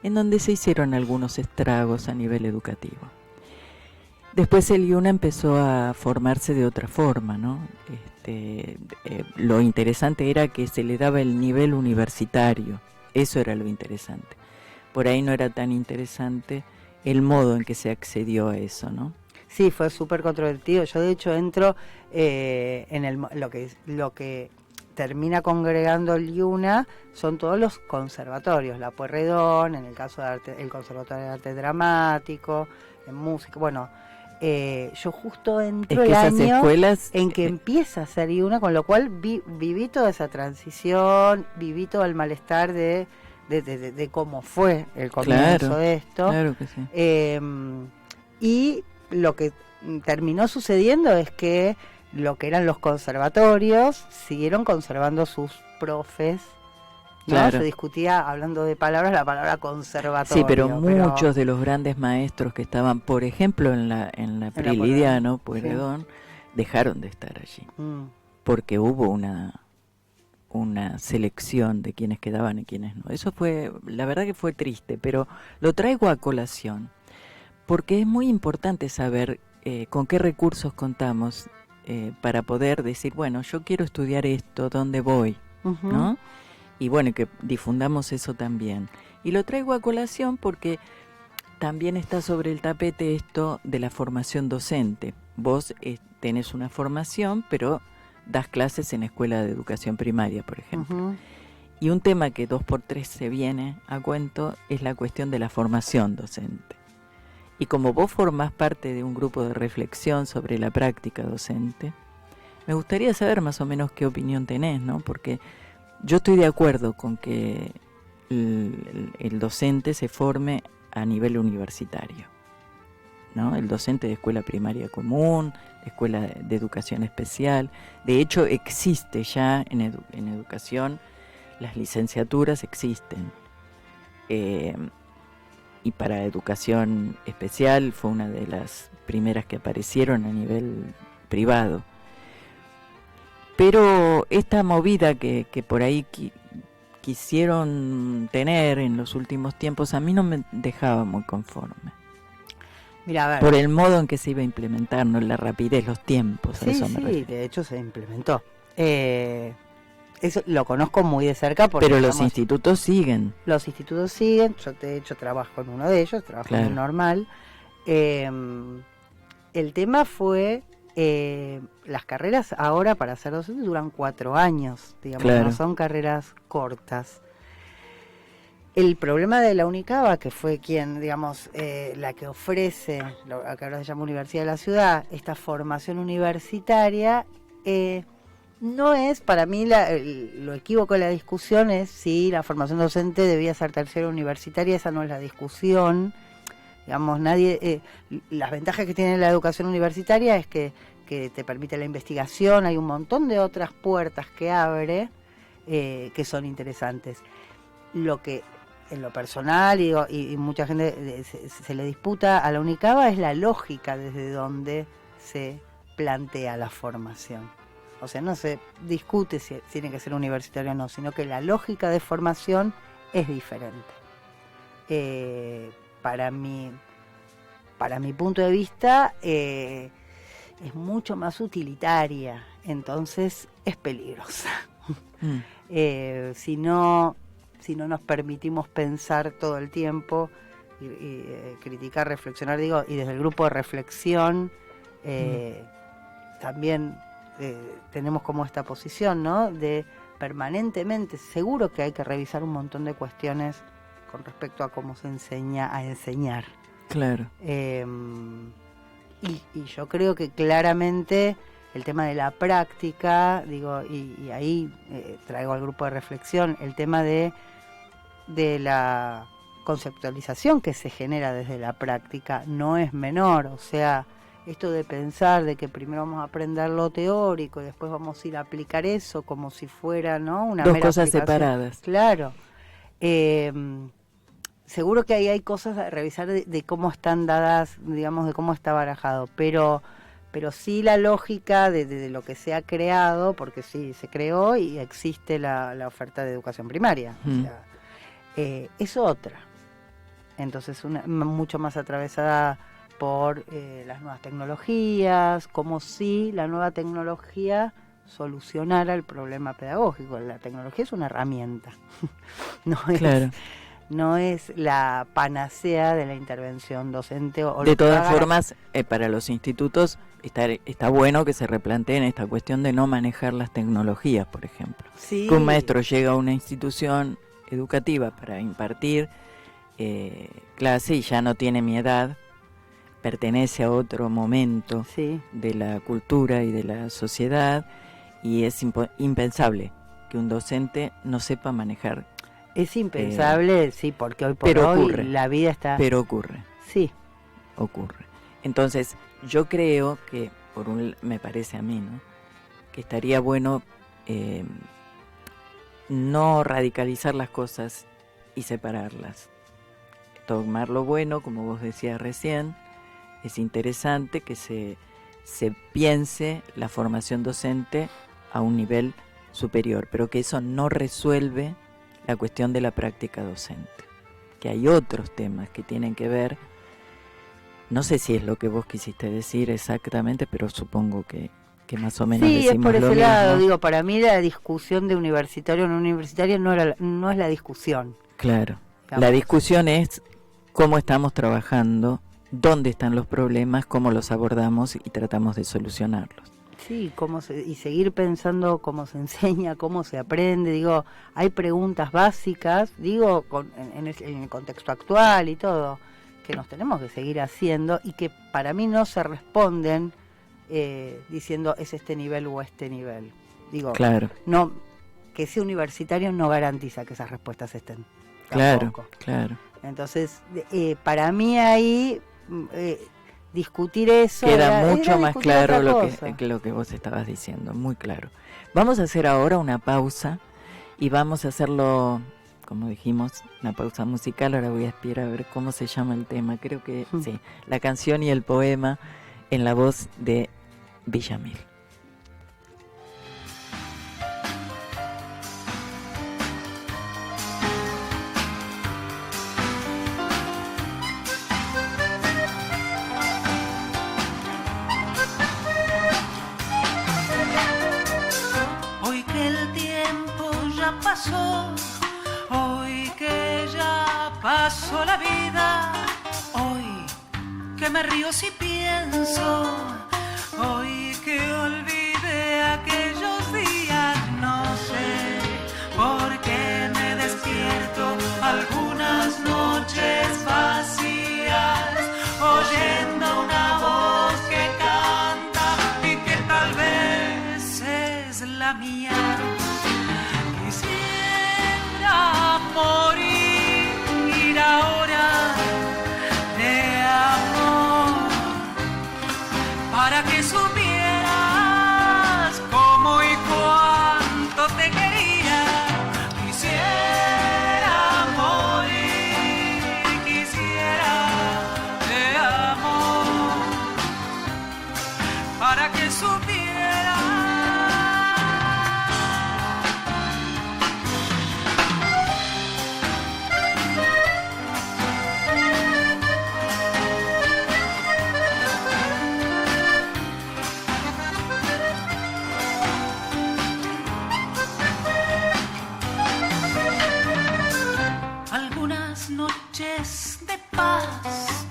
en donde se hicieron algunos estragos a nivel educativo. Después el IUNA empezó a formarse de otra forma, ¿no? Lo interesante era que se le daba el nivel universitario, eso era lo interesante. Por ahí no era tan interesante el modo en que se accedió a eso, ¿no? Sí, fue súper controvertido. Yo de hecho entro en lo que termina congregando el IUNA son todos los conservatorios, la Pueyrredón, en el caso de arte, el Conservatorio de Arte Dramático, en música, bueno, yo justo entro el año en que empieza a ser IUNA, con lo cual viví toda esa transición, viví todo el malestar de cómo fue el comienzo de esto. Claro que sí. Y lo que terminó sucediendo es que lo que eran los conservatorios siguieron conservando sus profes, ¿no? Claro. Se discutía, hablando de palabras, la palabra conservatorio. Sí, pero muchos de los grandes maestros que estaban, por ejemplo, en la Prilidiano, Pueyrredón, sí, dejaron de estar allí. Porque hubo una selección de quienes quedaban y quienes no. Eso fue, la verdad que fue triste, pero lo traigo a colación, porque es muy importante saber con qué recursos contamos para poder decir, bueno, yo quiero estudiar esto, ¿dónde voy? ¿No? Y bueno, que difundamos eso también. Y lo traigo a colación porque también está sobre el tapete esto de la formación docente. Vos tenés una formación, pero das clases en escuela de educación primaria, por ejemplo. Y un tema que 2x3 se viene a cuento es la cuestión de la formación docente. Y como vos formás parte de un grupo de reflexión sobre la práctica docente, me gustaría saber más o menos qué opinión tenés, ¿no? Porque yo estoy de acuerdo con que el docente se forme a nivel universitario, ¿no? El docente de escuela primaria común, escuela de educación especial. De hecho, existe ya en educación, las licenciaturas existen. Y para educación especial fue una de las primeras que aparecieron a nivel privado. Pero esta movida que por ahí quisieron tener en los últimos tiempos, a mí no me dejaba muy conforme. Mira, a ver. Por el modo en que se iba a implementar, no la rapidez, los tiempos. Sí, a eso me refiero. Sí, de hecho se implementó. Eso lo conozco muy de cerca. Porque, pero los institutos siguen. Los institutos siguen, yo de hecho trabajo en uno de ellos, trabajo en el normal. El tema fue, las carreras ahora para ser docente duran 4 años, digamos, no son carreras cortas. El problema de la Unicaba, que fue quien, digamos, la que ofrece, lo que ahora se llama Universidad de la Ciudad, esta formación universitaria, no es, para mí, lo equívoco de la discusión es si la formación docente debía ser terciaria universitaria, esa no es la discusión. Digamos, las ventajas que tiene la educación universitaria es que te permite la investigación, hay un montón de otras puertas que abre que son interesantes. Lo que en lo personal y mucha gente se le disputa a la Unicaba es la lógica desde donde se plantea la formación. O sea, no se discute si tiene que ser universitario o no, sino que la lógica de formación es diferente. Para mi punto de vista, es mucho más utilitaria, entonces es peligrosa. Si no nos permitimos pensar todo el tiempo, y criticar, reflexionar, y desde el grupo de reflexión también tenemos como esta posición, ¿no? De permanentemente, seguro que hay que revisar un montón de cuestiones con respecto a cómo se enseña a enseñar. Claro. Y yo creo que claramente el tema de la práctica, y ahí traigo al grupo de reflexión, el tema de la conceptualización que se genera desde la práctica no es menor. O sea, esto de pensar de que primero vamos a aprender lo teórico y después vamos a ir a aplicar eso como si fuera, ¿no?, una dos mera cosas aplicación. Separadas. Claro. seguro que ahí hay cosas a revisar de cómo están dadas, digamos, de cómo está barajado, pero sí la lógica de lo que se ha creado, porque sí, se creó y existe la oferta de educación primaria. O sea, es otra. Entonces, mucho más atravesada por las nuevas tecnologías, como si la nueva tecnología solucionara el problema pedagógico. La tecnología es una herramienta, no es la panacea de la intervención docente. De todas formas, para los institutos está bueno que se replanteen esta cuestión de no manejar las tecnologías, por ejemplo. Sí. Que un maestro llega a una institución educativa para impartir clase y ya no tiene mi edad, pertenece a otro momento de la cultura y de la sociedad, y es impensable que un docente no sepa manejar. Es impensable, sí, porque hoy por hoy la vida está... Pero ocurre. Sí. Ocurre. Entonces, yo creo que, me parece a mí, ¿no?, que estaría bueno no radicalizar las cosas y separarlas. Tomar lo bueno, como vos decías recién. Es interesante que se piense la formación docente a un nivel superior, pero que eso no resuelve la cuestión de la práctica docente, que hay otros temas que tienen que ver, no sé si es lo que vos quisiste decir exactamente, pero supongo que más o menos decimos lo mismo. Sí, es por ese lado, digo, para mí la discusión de universitario o no universitario no es la discusión. Claro, digamos. La discusión es cómo estamos trabajando, dónde están los problemas, cómo los abordamos y tratamos de solucionarlos. Sí, y seguir pensando cómo se enseña, cómo se aprende. Digo, hay preguntas básicas, digo, en el contexto actual y todo, que nos tenemos que seguir haciendo y que para mí no se responden diciendo es este nivel o este nivel. Digo, claro. No, que sea universitario no garantiza que esas respuestas estén. Tampoco. Claro. Entonces, para mí ahí... discutir eso queda mucho más claro lo que vos estabas diciendo, muy claro. Vamos a hacer ahora una pausa y vamos a hacerlo, como dijimos, una pausa musical. Ahora voy a esperar a ver cómo se llama el tema. Creo que sí, La canción y el poema, en la voz de Villamil. Hoy que ya pasó la vida, hoy que me río si pienso, hoy que olvidé aquellos días, no sé por qué me despierto algunas noches vacías, oyendo una voz que canta y que tal vez es la mía. Morir ahora de amor para que supieras cómo y cuánto te quería. Quisiera morir, quisiera de amor para que supieras. Noches de paz,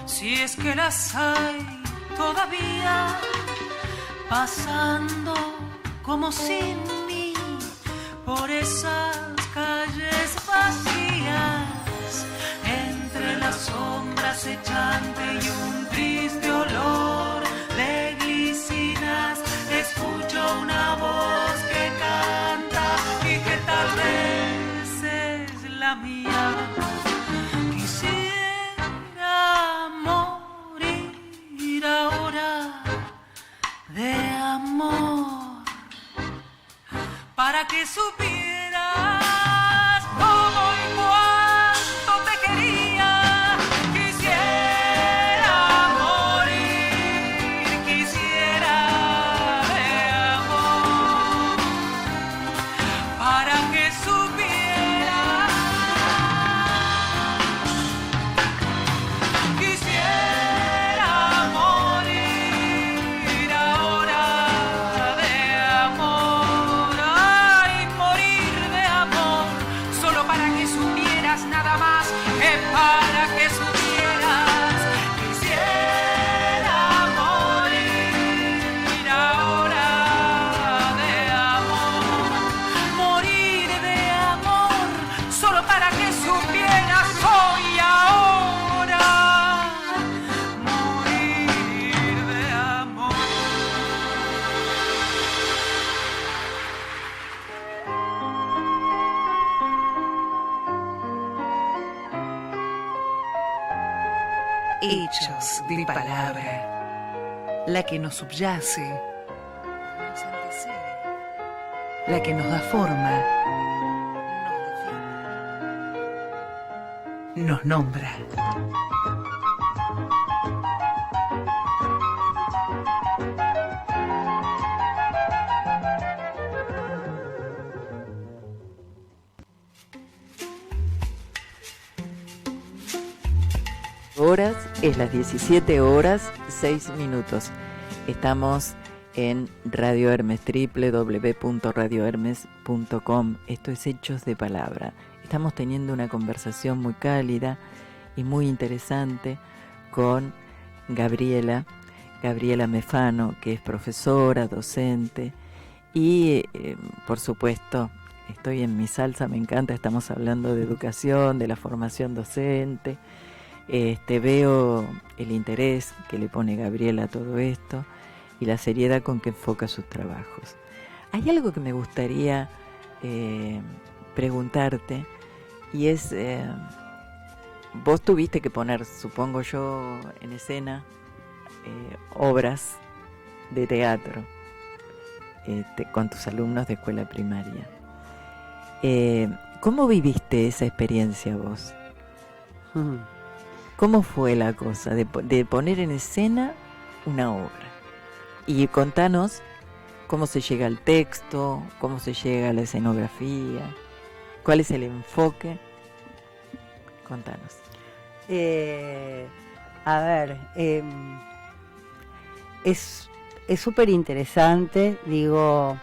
si es que las hay todavía, pasando como sin mí por esas calles vacías, entre las sombras echante y un triste olor de glicinas, escucho una voz que canta y que tal vez es la mía. Morir ahora de amor para que supieras cómo y cuánto te quería. Hechos de palabra. La que nos subyace, nos antecede, la que nos da forma, nos define, nos nombra. Horas, es las 17 horas 6 minutos. Estamos en Radio Hermes, www.radiohermes.com. Esto es Hechos de Palabra. Estamos teniendo una conversación muy cálida y muy interesante con Gabriela Mefano, que es profesora, docente y, por supuesto, estoy en mi salsa, me encanta, estamos hablando de educación, de la formación docente. Veo el interés que le pone Gabriela a todo esto y la seriedad con que enfoca sus trabajos. Hay algo que me gustaría preguntarte y es, vos tuviste que poner, supongo yo, en escena obras de teatro con tus alumnos de escuela primaria. ¿Cómo viviste esa experiencia vos? ¿Cómo fue la cosa de poner en escena una obra? Y contanos cómo se llega al texto, cómo se llega a la escenografía, cuál es el enfoque. Contanos. Es súper interesante, digo,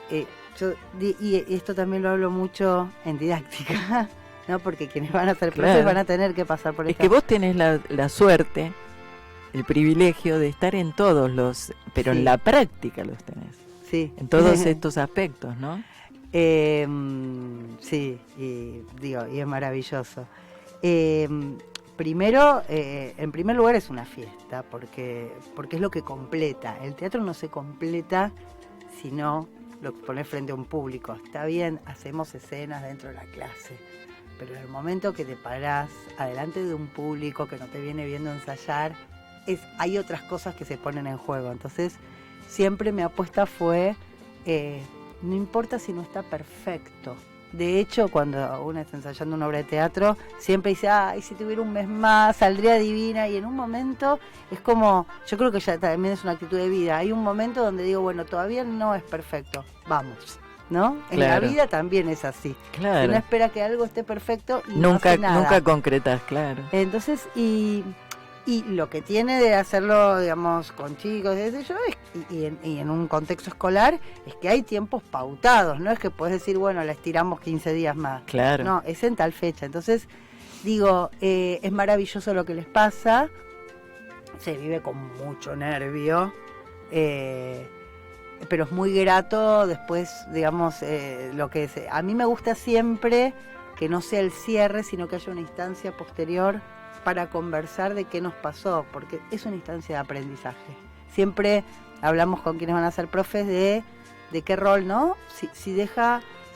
y esto también lo hablo mucho en didáctica. No, porque quienes van a ser profes van a tener que pasar por esto. Es que vos tenés la suerte, el privilegio de estar en todos los, pero en la práctica los tenés. Sí. En todos estos aspectos, ¿no? Sí, y es maravilloso. Primero, en primer lugar es una fiesta, porque es lo que completa. El teatro no se completa si no lo pones frente a un público. Está bien, hacemos escenas dentro de la clase, pero en el momento que te parás adelante de un público que no te viene viendo ensayar, hay otras cosas que se ponen en juego. Entonces, siempre mi apuesta fue, no importa si no está perfecto. De hecho, cuando uno está ensayando una obra de teatro, siempre dice, ay, si tuviera un mes más, saldría divina. Y en un momento, es como, yo creo que ya también es una actitud de vida. Hay un momento donde digo, bueno, todavía no es perfecto, vamos. ¿No? En claro. La vida también es así. Claro. Uno espera que algo esté perfecto y nunca, no hace nada. Nunca concretas, claro. Entonces, y lo que tiene de hacerlo, digamos, con chicos, y en un contexto escolar, es que hay tiempos pautados, no es que puedes decir, bueno, la estiramos 15 días más. Claro. No, es en tal fecha. Entonces, digo, es maravilloso lo que les pasa, se vive con mucho nervio, pero es muy grato después, digamos, lo que es. A mí me gusta siempre que no sea el cierre, sino que haya una instancia posterior para conversar de qué nos pasó, porque es una instancia de aprendizaje. Siempre hablamos con quienes van a ser profes de qué rol, ¿no? Si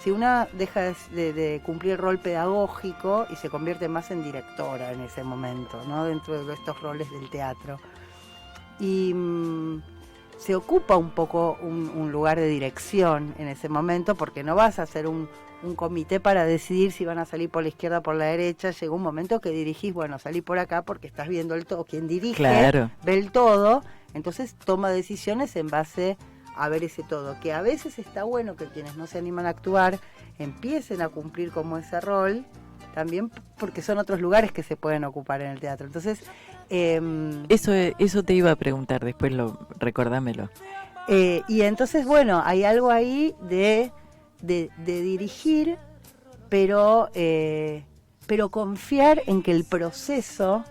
una deja de cumplir el rol pedagógico y se convierte más en directora en ese momento, ¿no? Dentro de estos roles del teatro. Y se ocupa un poco un lugar de dirección en ese momento, porque no vas a hacer un comité para decidir si van a salir por la izquierda o por la derecha. Llega un momento que dirigís, bueno, salí por acá porque estás viendo el todo. Quien dirige, claro, ve el todo, entonces toma decisiones en base a ver ese todo. Que a veces está bueno que quienes no se animan a actuar empiecen a cumplir como ese rol, también porque son otros lugares que se pueden ocupar en el teatro. Entonces, eso te iba a preguntar, después recordámelo. Y entonces, bueno, hay algo ahí de dirigir, pero confiar en que el proceso,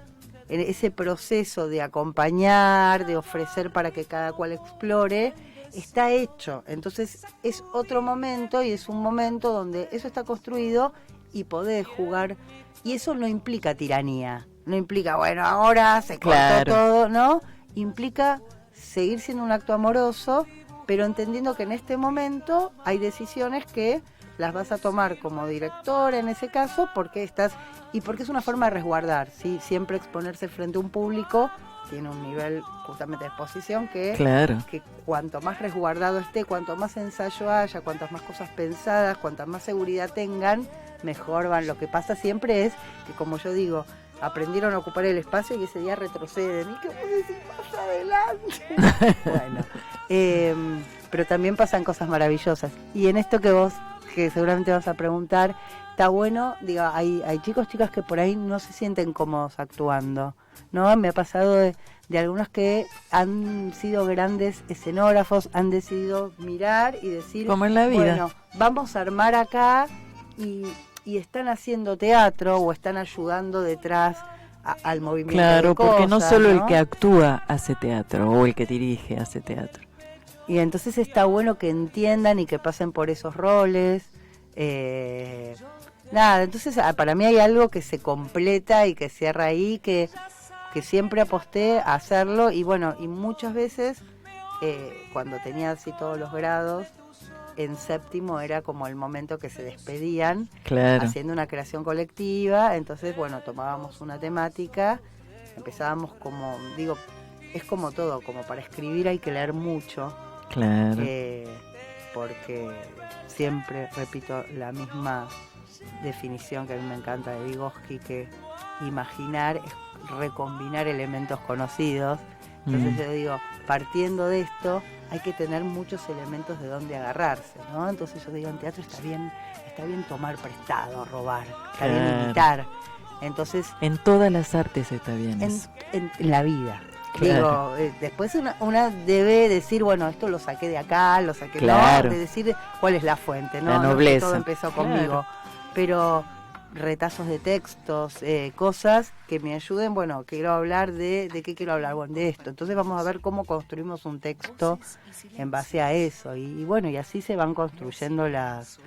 en ese proceso de acompañar, de ofrecer para que cada cual explore, está hecho. Entonces es otro momento, y es un momento donde eso está construido y podés jugar, y eso no implica tiranía, no implica, bueno, ahora se cortó claro, todo, ¿no? Implica seguir siendo un acto amoroso, pero entendiendo que en este momento hay decisiones que las vas a tomar como directora en ese caso, porque estás y porque es una forma de resguardar, ¿sí? Siempre exponerse frente a un público tiene un nivel justamente de exposición que cuanto más resguardado esté, cuanto más ensayo haya, cuantas más cosas pensadas, cuantas más seguridad tengan, mejor van. Lo que pasa siempre es que, como yo digo, aprendieron a ocupar el espacio y ese día retroceden. ¿Y qué vos decís más adelante? Bueno, pero también pasan cosas maravillosas. Y en esto que seguramente vas a preguntar, está bueno, digo, hay chicos, chicas que por ahí no se sienten cómodos actuando, ¿no? Me ha pasado de algunos que han sido grandes escenógrafos, han decidido mirar y decir, como en la vida, bueno, vamos a armar acá y están haciendo teatro o están ayudando detrás al movimiento. Claro, de cosas, porque no solo ¿no? el que actúa hace teatro o el que dirige hace teatro. Y entonces está bueno que entiendan y que pasen por esos roles. Entonces para mí hay algo que se completa y que cierra ahí, que siempre aposté a hacerlo. Y bueno, y muchas veces cuando tenía así todos los grados, en séptimo era como el momento que se despedían, haciendo una creación colectiva. Entonces, bueno, tomábamos una temática, empezábamos como, digo, es como todo, como para escribir hay que leer mucho. Claro. Porque siempre repito la misma definición que a mí me encanta de Vygotsky, que imaginar es recombinar elementos conocidos. Entonces yo digo, partiendo de esto, hay que tener muchos elementos de dónde agarrarse, ¿no? Entonces yo digo, en teatro está bien tomar prestado, robar, está bien imitar. Entonces, en todas las artes está bien eso. En la vida. Claro. Digo, después una debe decir, bueno, esto lo saqué de acá, lo saqué, no, de decir cuál es la fuente, ¿no? La nobleza. No, todo empezó conmigo. Pero retazos de textos, cosas que me ayuden, bueno, quiero hablar de qué quiero hablar, bueno, de esto. Entonces vamos a ver cómo construimos un texto en base a eso. Y bueno, y así se van construyendo las...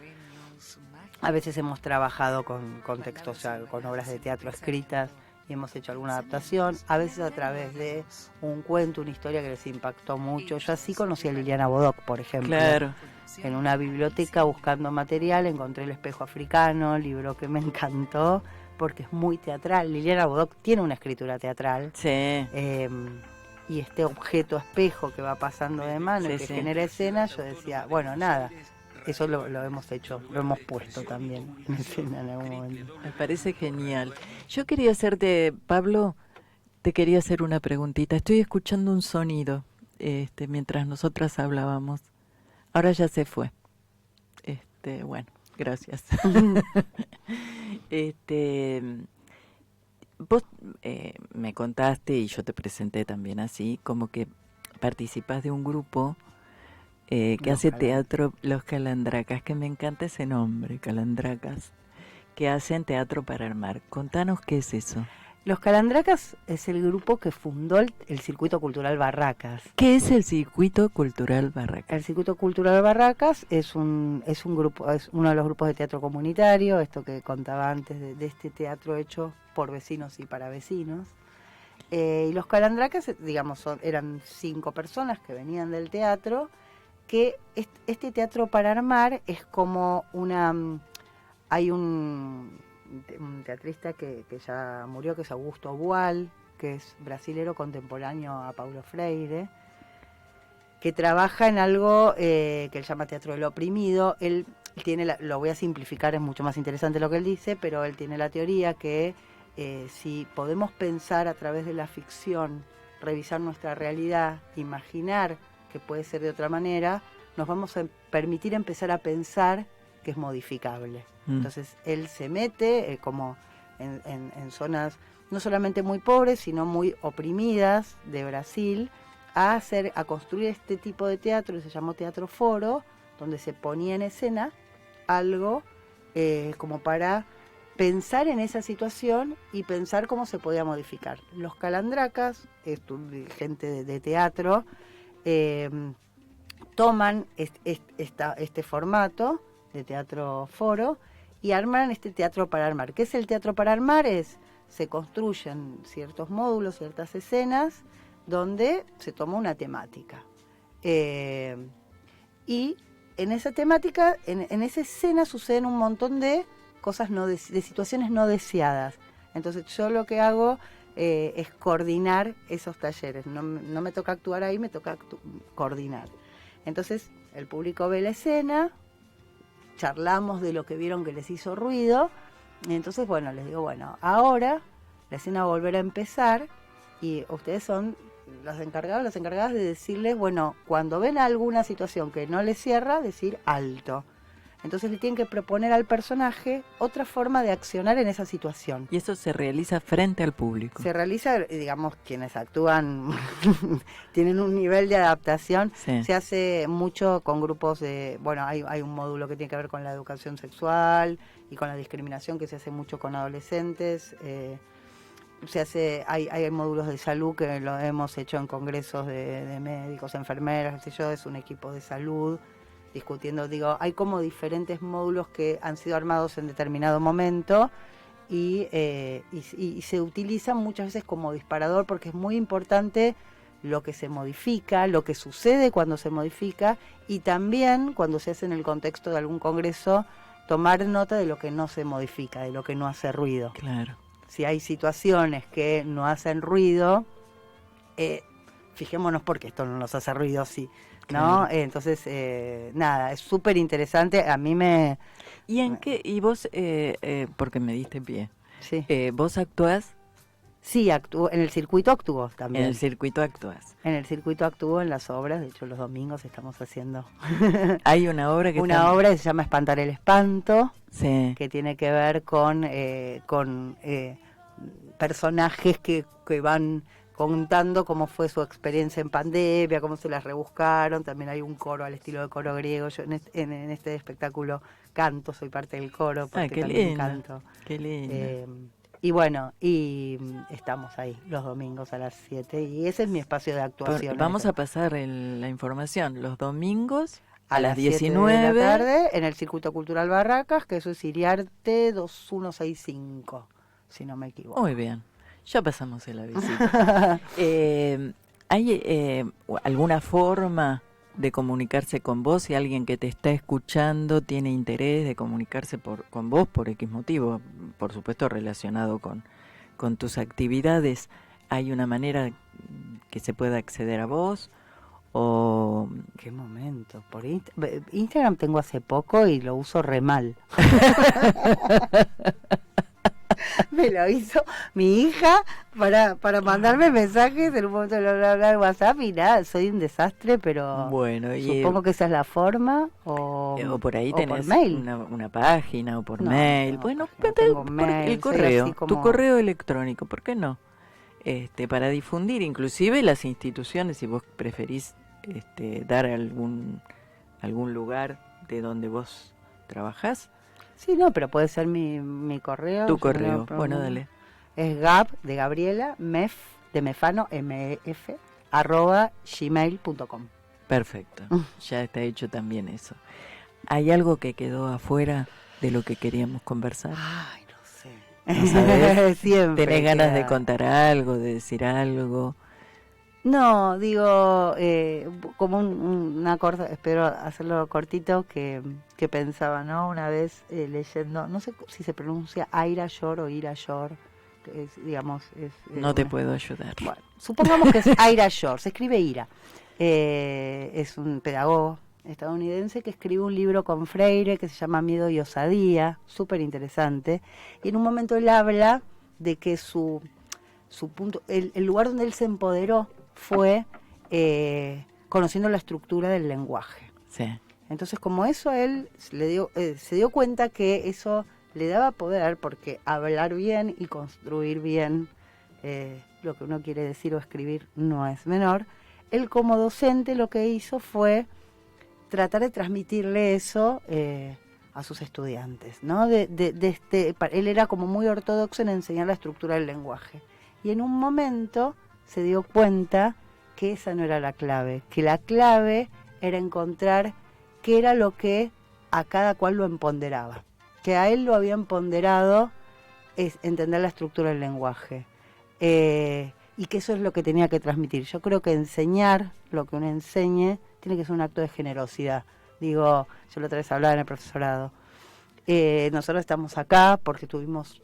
A veces hemos trabajado con textos, o sea, con obras de teatro escritas, y hemos hecho alguna adaptación, a veces a través de un cuento, una historia que les impactó mucho. Yo así conocí a Liliana Bodoc, por ejemplo. Claro. En una biblioteca buscando material encontré El espejo africano, libro que me encantó porque es muy teatral. Liliana Bodoc tiene una escritura teatral. Sí. Y este objeto espejo que va pasando de mano y que genera escenas, yo decía, bueno, nada, eso lo hemos hecho, lo hemos puesto también en escena en algún momento. Me parece genial. Yo quería hacerte, Pablo, te quería hacer una preguntita. Estoy escuchando un sonido mientras nosotras hablábamos. Ahora ya se fue. Bueno, gracias. Vos me contaste, y yo te presenté también así, como que participás de un grupo que hace teatro, Los Calandracas, que me encanta ese nombre, Calandracas, que hacen teatro para armar. Contanos qué es eso. Los Calandracas es el grupo que fundó el Circuito Cultural Barracas. ¿Qué es el Circuito Cultural Barracas? El Circuito Cultural Barracas es un grupo, es uno de los grupos de teatro comunitario, esto que contaba antes de este teatro hecho por vecinos y para vecinos. Y los Calandracas, digamos, eran 5 personas que venían del teatro, que este teatro para armar es como hay un teatrista que ya murió, que es Augusto Boal, que es brasilero contemporáneo a Paulo Freire, que trabaja en algo que él llama teatro del oprimido. Él tiene, lo voy a simplificar, es mucho más interesante lo que él dice, pero él tiene la teoría que si podemos pensar a través de la ficción, revisar nuestra realidad, imaginar que puede ser de otra manera, nos vamos a permitir empezar a pensar que es modificable. Entonces él se mete como en zonas no solamente muy pobres, sino muy oprimidas de Brasil, a construir este tipo de teatro, que se llamó Teatro Foro, donde se ponía en escena algo como para pensar en esa situación y pensar cómo se podía modificar. Los Calandracas, gente de teatro, toman este formato de teatro foro y arman este teatro para armar. ¿Qué es el teatro para armar? Se construyen ciertos módulos, ciertas escenas, donde se toma una temática. Y en esa temática, en esa escena suceden un montón de cosas de situaciones no deseadas. Entonces yo lo que hago es coordinar esos talleres. No me toca actuar ahí, me toca coordinar. Entonces el público ve la escena, charlamos de lo que vieron que les hizo ruido, y entonces, bueno, les digo, bueno, ahora la escena va a volver a empezar y ustedes son los encargados, las encargadas de decirles, bueno, cuando ven alguna situación que no les cierra, decir alto. Entonces le tienen que proponer al personaje otra forma de accionar en esa situación. Y eso se realiza frente al público. Se realiza, digamos, quienes actúan tienen un nivel de adaptación. Sí. Se hace mucho con grupos de... Bueno, hay un módulo que tiene que ver con la educación sexual y con la discriminación, que se hace mucho con adolescentes. Hay módulos de salud que lo hemos hecho en congresos de médicos, enfermeras, qué sé yo, es un equipo de salud discutiendo, digo, hay como diferentes módulos que han sido armados en determinado momento y se utilizan muchas veces como disparador porque es muy importante lo que se modifica, lo que sucede cuando se modifica y también cuando se hace en el contexto de algún congreso tomar nota de lo que no se modifica, de lo que no hace ruido. Claro. Si hay situaciones que no hacen ruido, fijémonos porque esto no nos hace ruido, sí. ¿No? Claro. Entonces, nada, es súper interesante. A mí me... ¿Y en qué? Y vos, porque me diste pie, Sí, ¿vos actuás? sí, en el circuito actúo también. En el circuito actuás. En el circuito actúo en las obras. De hecho, los domingos estamos haciendo Hay una obra que una obra que se llama Espantar el Espanto, Sí. que tiene que ver con personajes que van contando cómo fue su experiencia en pandemia, cómo se las rebuscaron. También hay un coro al estilo de coro griego. Yo en este espectáculo canto, soy parte del coro porque qué también lindo, canto. Qué lindo. Y bueno, estamos ahí los domingos a las 7 y ese es mi espacio de actuación. Vamos a pasar la información los domingos a las 19 7 de la tarde en el Circuito Cultural Barracas, que eso es Iriarte 2165, si no me equivoco. Muy bien, ya pasamos la visita. ¿Hay alguna forma de comunicarse con vos? Si alguien que te está escuchando tiene interés de comunicarse con vos por X motivo, por supuesto relacionado con tus actividades, ¿hay una manera que se pueda acceder a vos? O... ¿Qué momento? Por Instagram tengo hace poco y lo uso re mal. Me lo hizo mi hija para mandarme mensajes en un momento de WhatsApp y nada, soy un desastre, pero bueno, supongo que esa es la forma o por ahí o tenés por mail. una página o por No, mail. no, Bueno, no tengo mail, el soy correo, así como- tu correo electrónico, ¿por qué no? Para difundir, inclusive las instituciones, si vos preferís dar algún lugar de donde vos trabajás. Sí, no, pero puede ser mi correo. Tu yo correo, no tengo bueno, problema. dale. Es Gab de Gabriela, Mef de Mefano, MEF, @gmail.com. Perfecto, ya está hecho también eso. ¿Hay algo que quedó afuera de lo que queríamos conversar? Ay, no sé. ¿No sabés? Siempre ¿Tenés ganas de queda- contar algo, de decir algo? No, digo, como una corta, espero hacerlo cortito, que pensaba, ¿no? Una vez leyendo, no sé si se pronuncia Aira Yor o Ira Yor, que es, digamos, es... No te puedo ayudar. Bueno, supongamos que es Aira Yor, se escribe Ira. Es un pedagogo estadounidense que escribe un libro con Freire que se llama Miedo y Osadía, súper interesante, y en un momento él habla de que su punto, el lugar donde él se empoderó fue conociendo la estructura del lenguaje. Sí. Entonces, como eso a él se dio cuenta que eso le daba poder, porque hablar bien y construir bien lo que uno quiere decir o escribir no es menor, él como docente lo que hizo fue tratar de transmitirle eso a sus estudiantes, ¿no? Él era como muy ortodoxo en enseñar la estructura del lenguaje. Y en un momento se dio cuenta que esa no era la clave, que la clave era encontrar qué era lo que a cada cual lo empoderaba. Que a él lo había empoderado es entender la estructura del lenguaje. Y que eso es lo que tenía que transmitir. Yo creo que enseñar lo que uno enseñe tiene que ser un acto de generosidad. Digo, yo la otra vez hablaba en el profesorado. Nosotros estamos acá porque tuvimos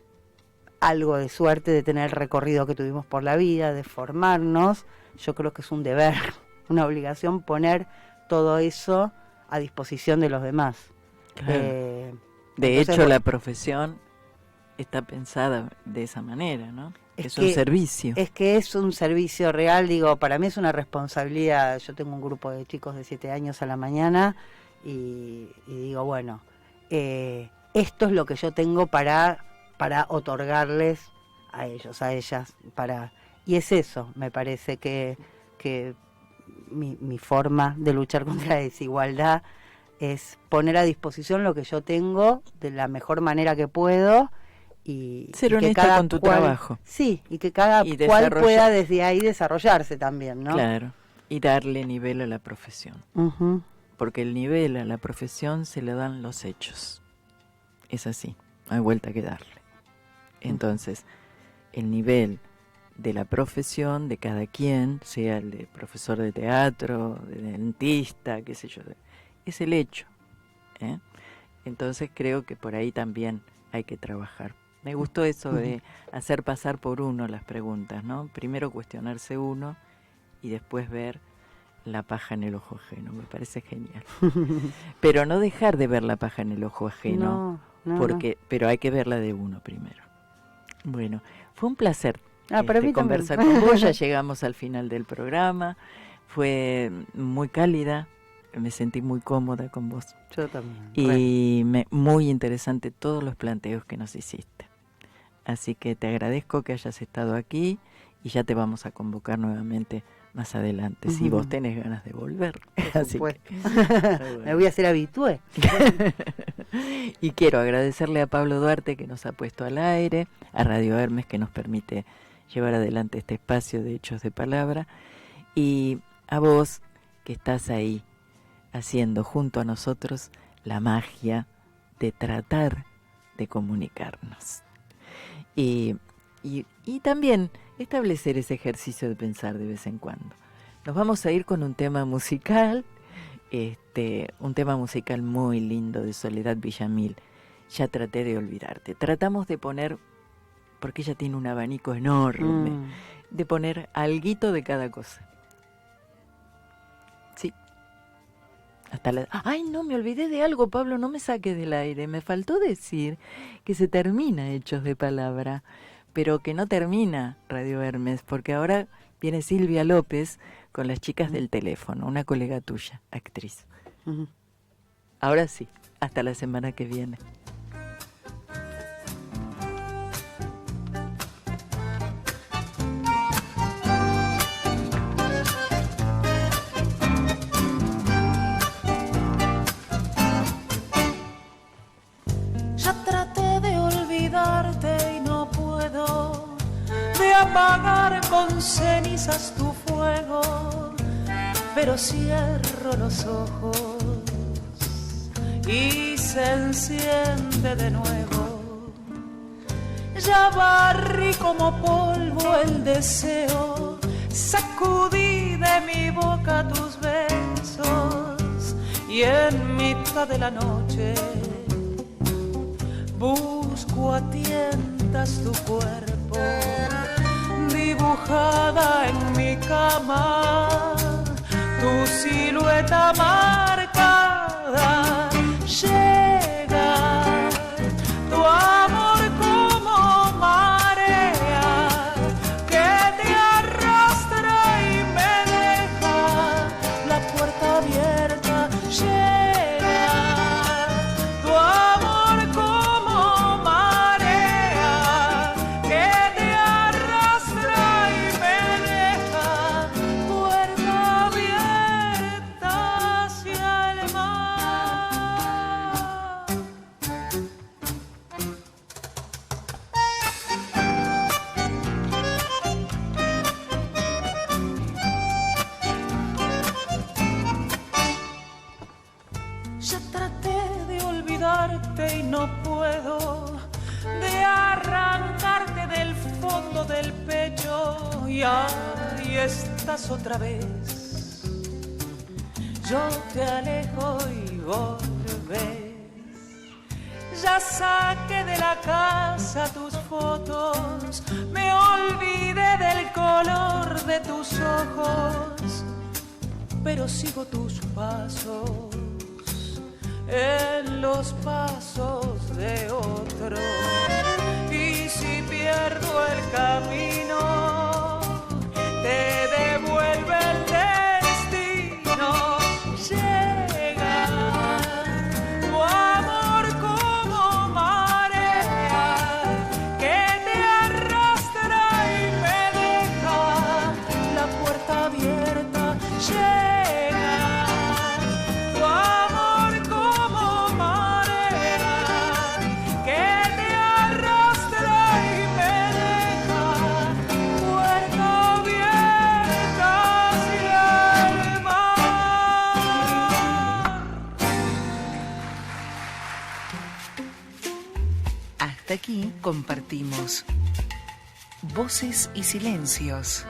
algo de suerte de tener el recorrido que tuvimos por la vida, de formarnos. Yo creo que es un deber, una obligación poner todo eso a disposición de los demás. Claro. De Entonces, hecho, bueno, la profesión está pensada de esa manera, ¿no? Es un que- servicio. Es que es un servicio real, digo, para mí es una responsabilidad. Yo tengo un grupo de chicos de 7 años a la mañana y digo, bueno, esto es lo que yo tengo para otorgarles a ellos, a ellas, y es eso, me parece que mi forma de luchar contra la desigualdad es poner a disposición lo que yo tengo de la mejor manera que puedo y Ser y que honesta cada con tu cual- trabajo. Sí, y que cada Y cual desarrollar- pueda desde ahí desarrollarse también, ¿no? Claro. Y darle nivel a la profesión. Ujú. Porque el nivel a la profesión se le dan los hechos. Es así, no hay vuelta que darle. Entonces, el nivel de la profesión de cada quien, sea el de profesor de teatro, de dentista, qué sé yo, es el hecho, ¿eh? Entonces creo que por ahí también hay que trabajar. Me gustó eso de hacer pasar por uno las preguntas, ¿no? Primero cuestionarse uno y después ver la paja en el ojo ajeno. Me parece genial. Pero no dejar de ver la paja en el ojo ajeno, No, porque pero hay que verla de uno primero. Bueno, fue un placer para mí conversar también. con vos. Ya llegamos al final del programa. Fue muy cálida, me sentí muy cómoda con vos. Yo también. Y muy interesante todos los planteos que nos hiciste. Así que te agradezco que hayas estado aquí y ya te vamos a convocar nuevamente más adelante, si vos tenés ganas de volver. Así que, Me voy a hacer habitué. y quiero agradecerle a Pablo Duarte que nos ha puesto al aire, a Radio Hermes que nos permite llevar adelante este espacio de Hechos de Palabra, y a vos que estás ahí haciendo junto a nosotros la magia de tratar de comunicarnos. Y también establecer ese ejercicio de pensar de vez en cuando. Nos vamos a ir con un tema musical, un tema musical muy lindo de Soledad Villamil. Ya traté de olvidarte. Tratamos de poner, porque ella tiene un abanico enorme, de poner alguito de cada cosa. Sí. Ay, no, me olvidé de algo, Pablo, no me saques del aire. Me faltó decir que se termina Hechos de Palabra, pero que no termina Radio Hermes, porque ahora viene Silvia López con las chicas del teléfono, una colega tuya, actriz. Ahora sí, hasta la semana que viene. Ya traté de olvidarte y no puedo, de apagar con cenizas tu fuego, pero cierro los ojos y se enciende de nuevo. Ya barrí como polvo el deseo, sacudí de mi boca tus besos y en mitad de la noche busco a tientas tu cuerpo, dibujada en mi cama, tu silueta marcada. Llega tu amor como marea que te arrastra y me deja la puerta abierta. Llega tu amor como marea que te arrastra y me deja puerta abierta hacia el mar. Ya traté de olvidarte y no puedo, de arrancarte del fondo del pecho y ahí estás otra vez. Yo te alejo y volvés. ya saqué de la casa tus fotos, me olvidé del color de tus ojos, pero sigo tus pasos en los pasos de otro. Y si pierdo el camino, te devuelve el destino. Llega tu amor como marea que te arrastra y me deja la puerta abierta. Llega tu amor como marea que te arrastra y me deja puerta abierta hacia el mar. Hasta aquí compartimos voces y silencios,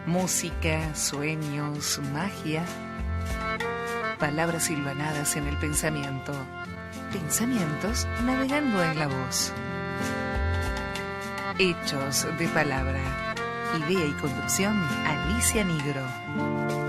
música, sueños, magia, palabras silvanadas en el pensamiento, pensamientos navegando en la voz. Hechos de palabra. Idea y conducción, Alicia Nigro.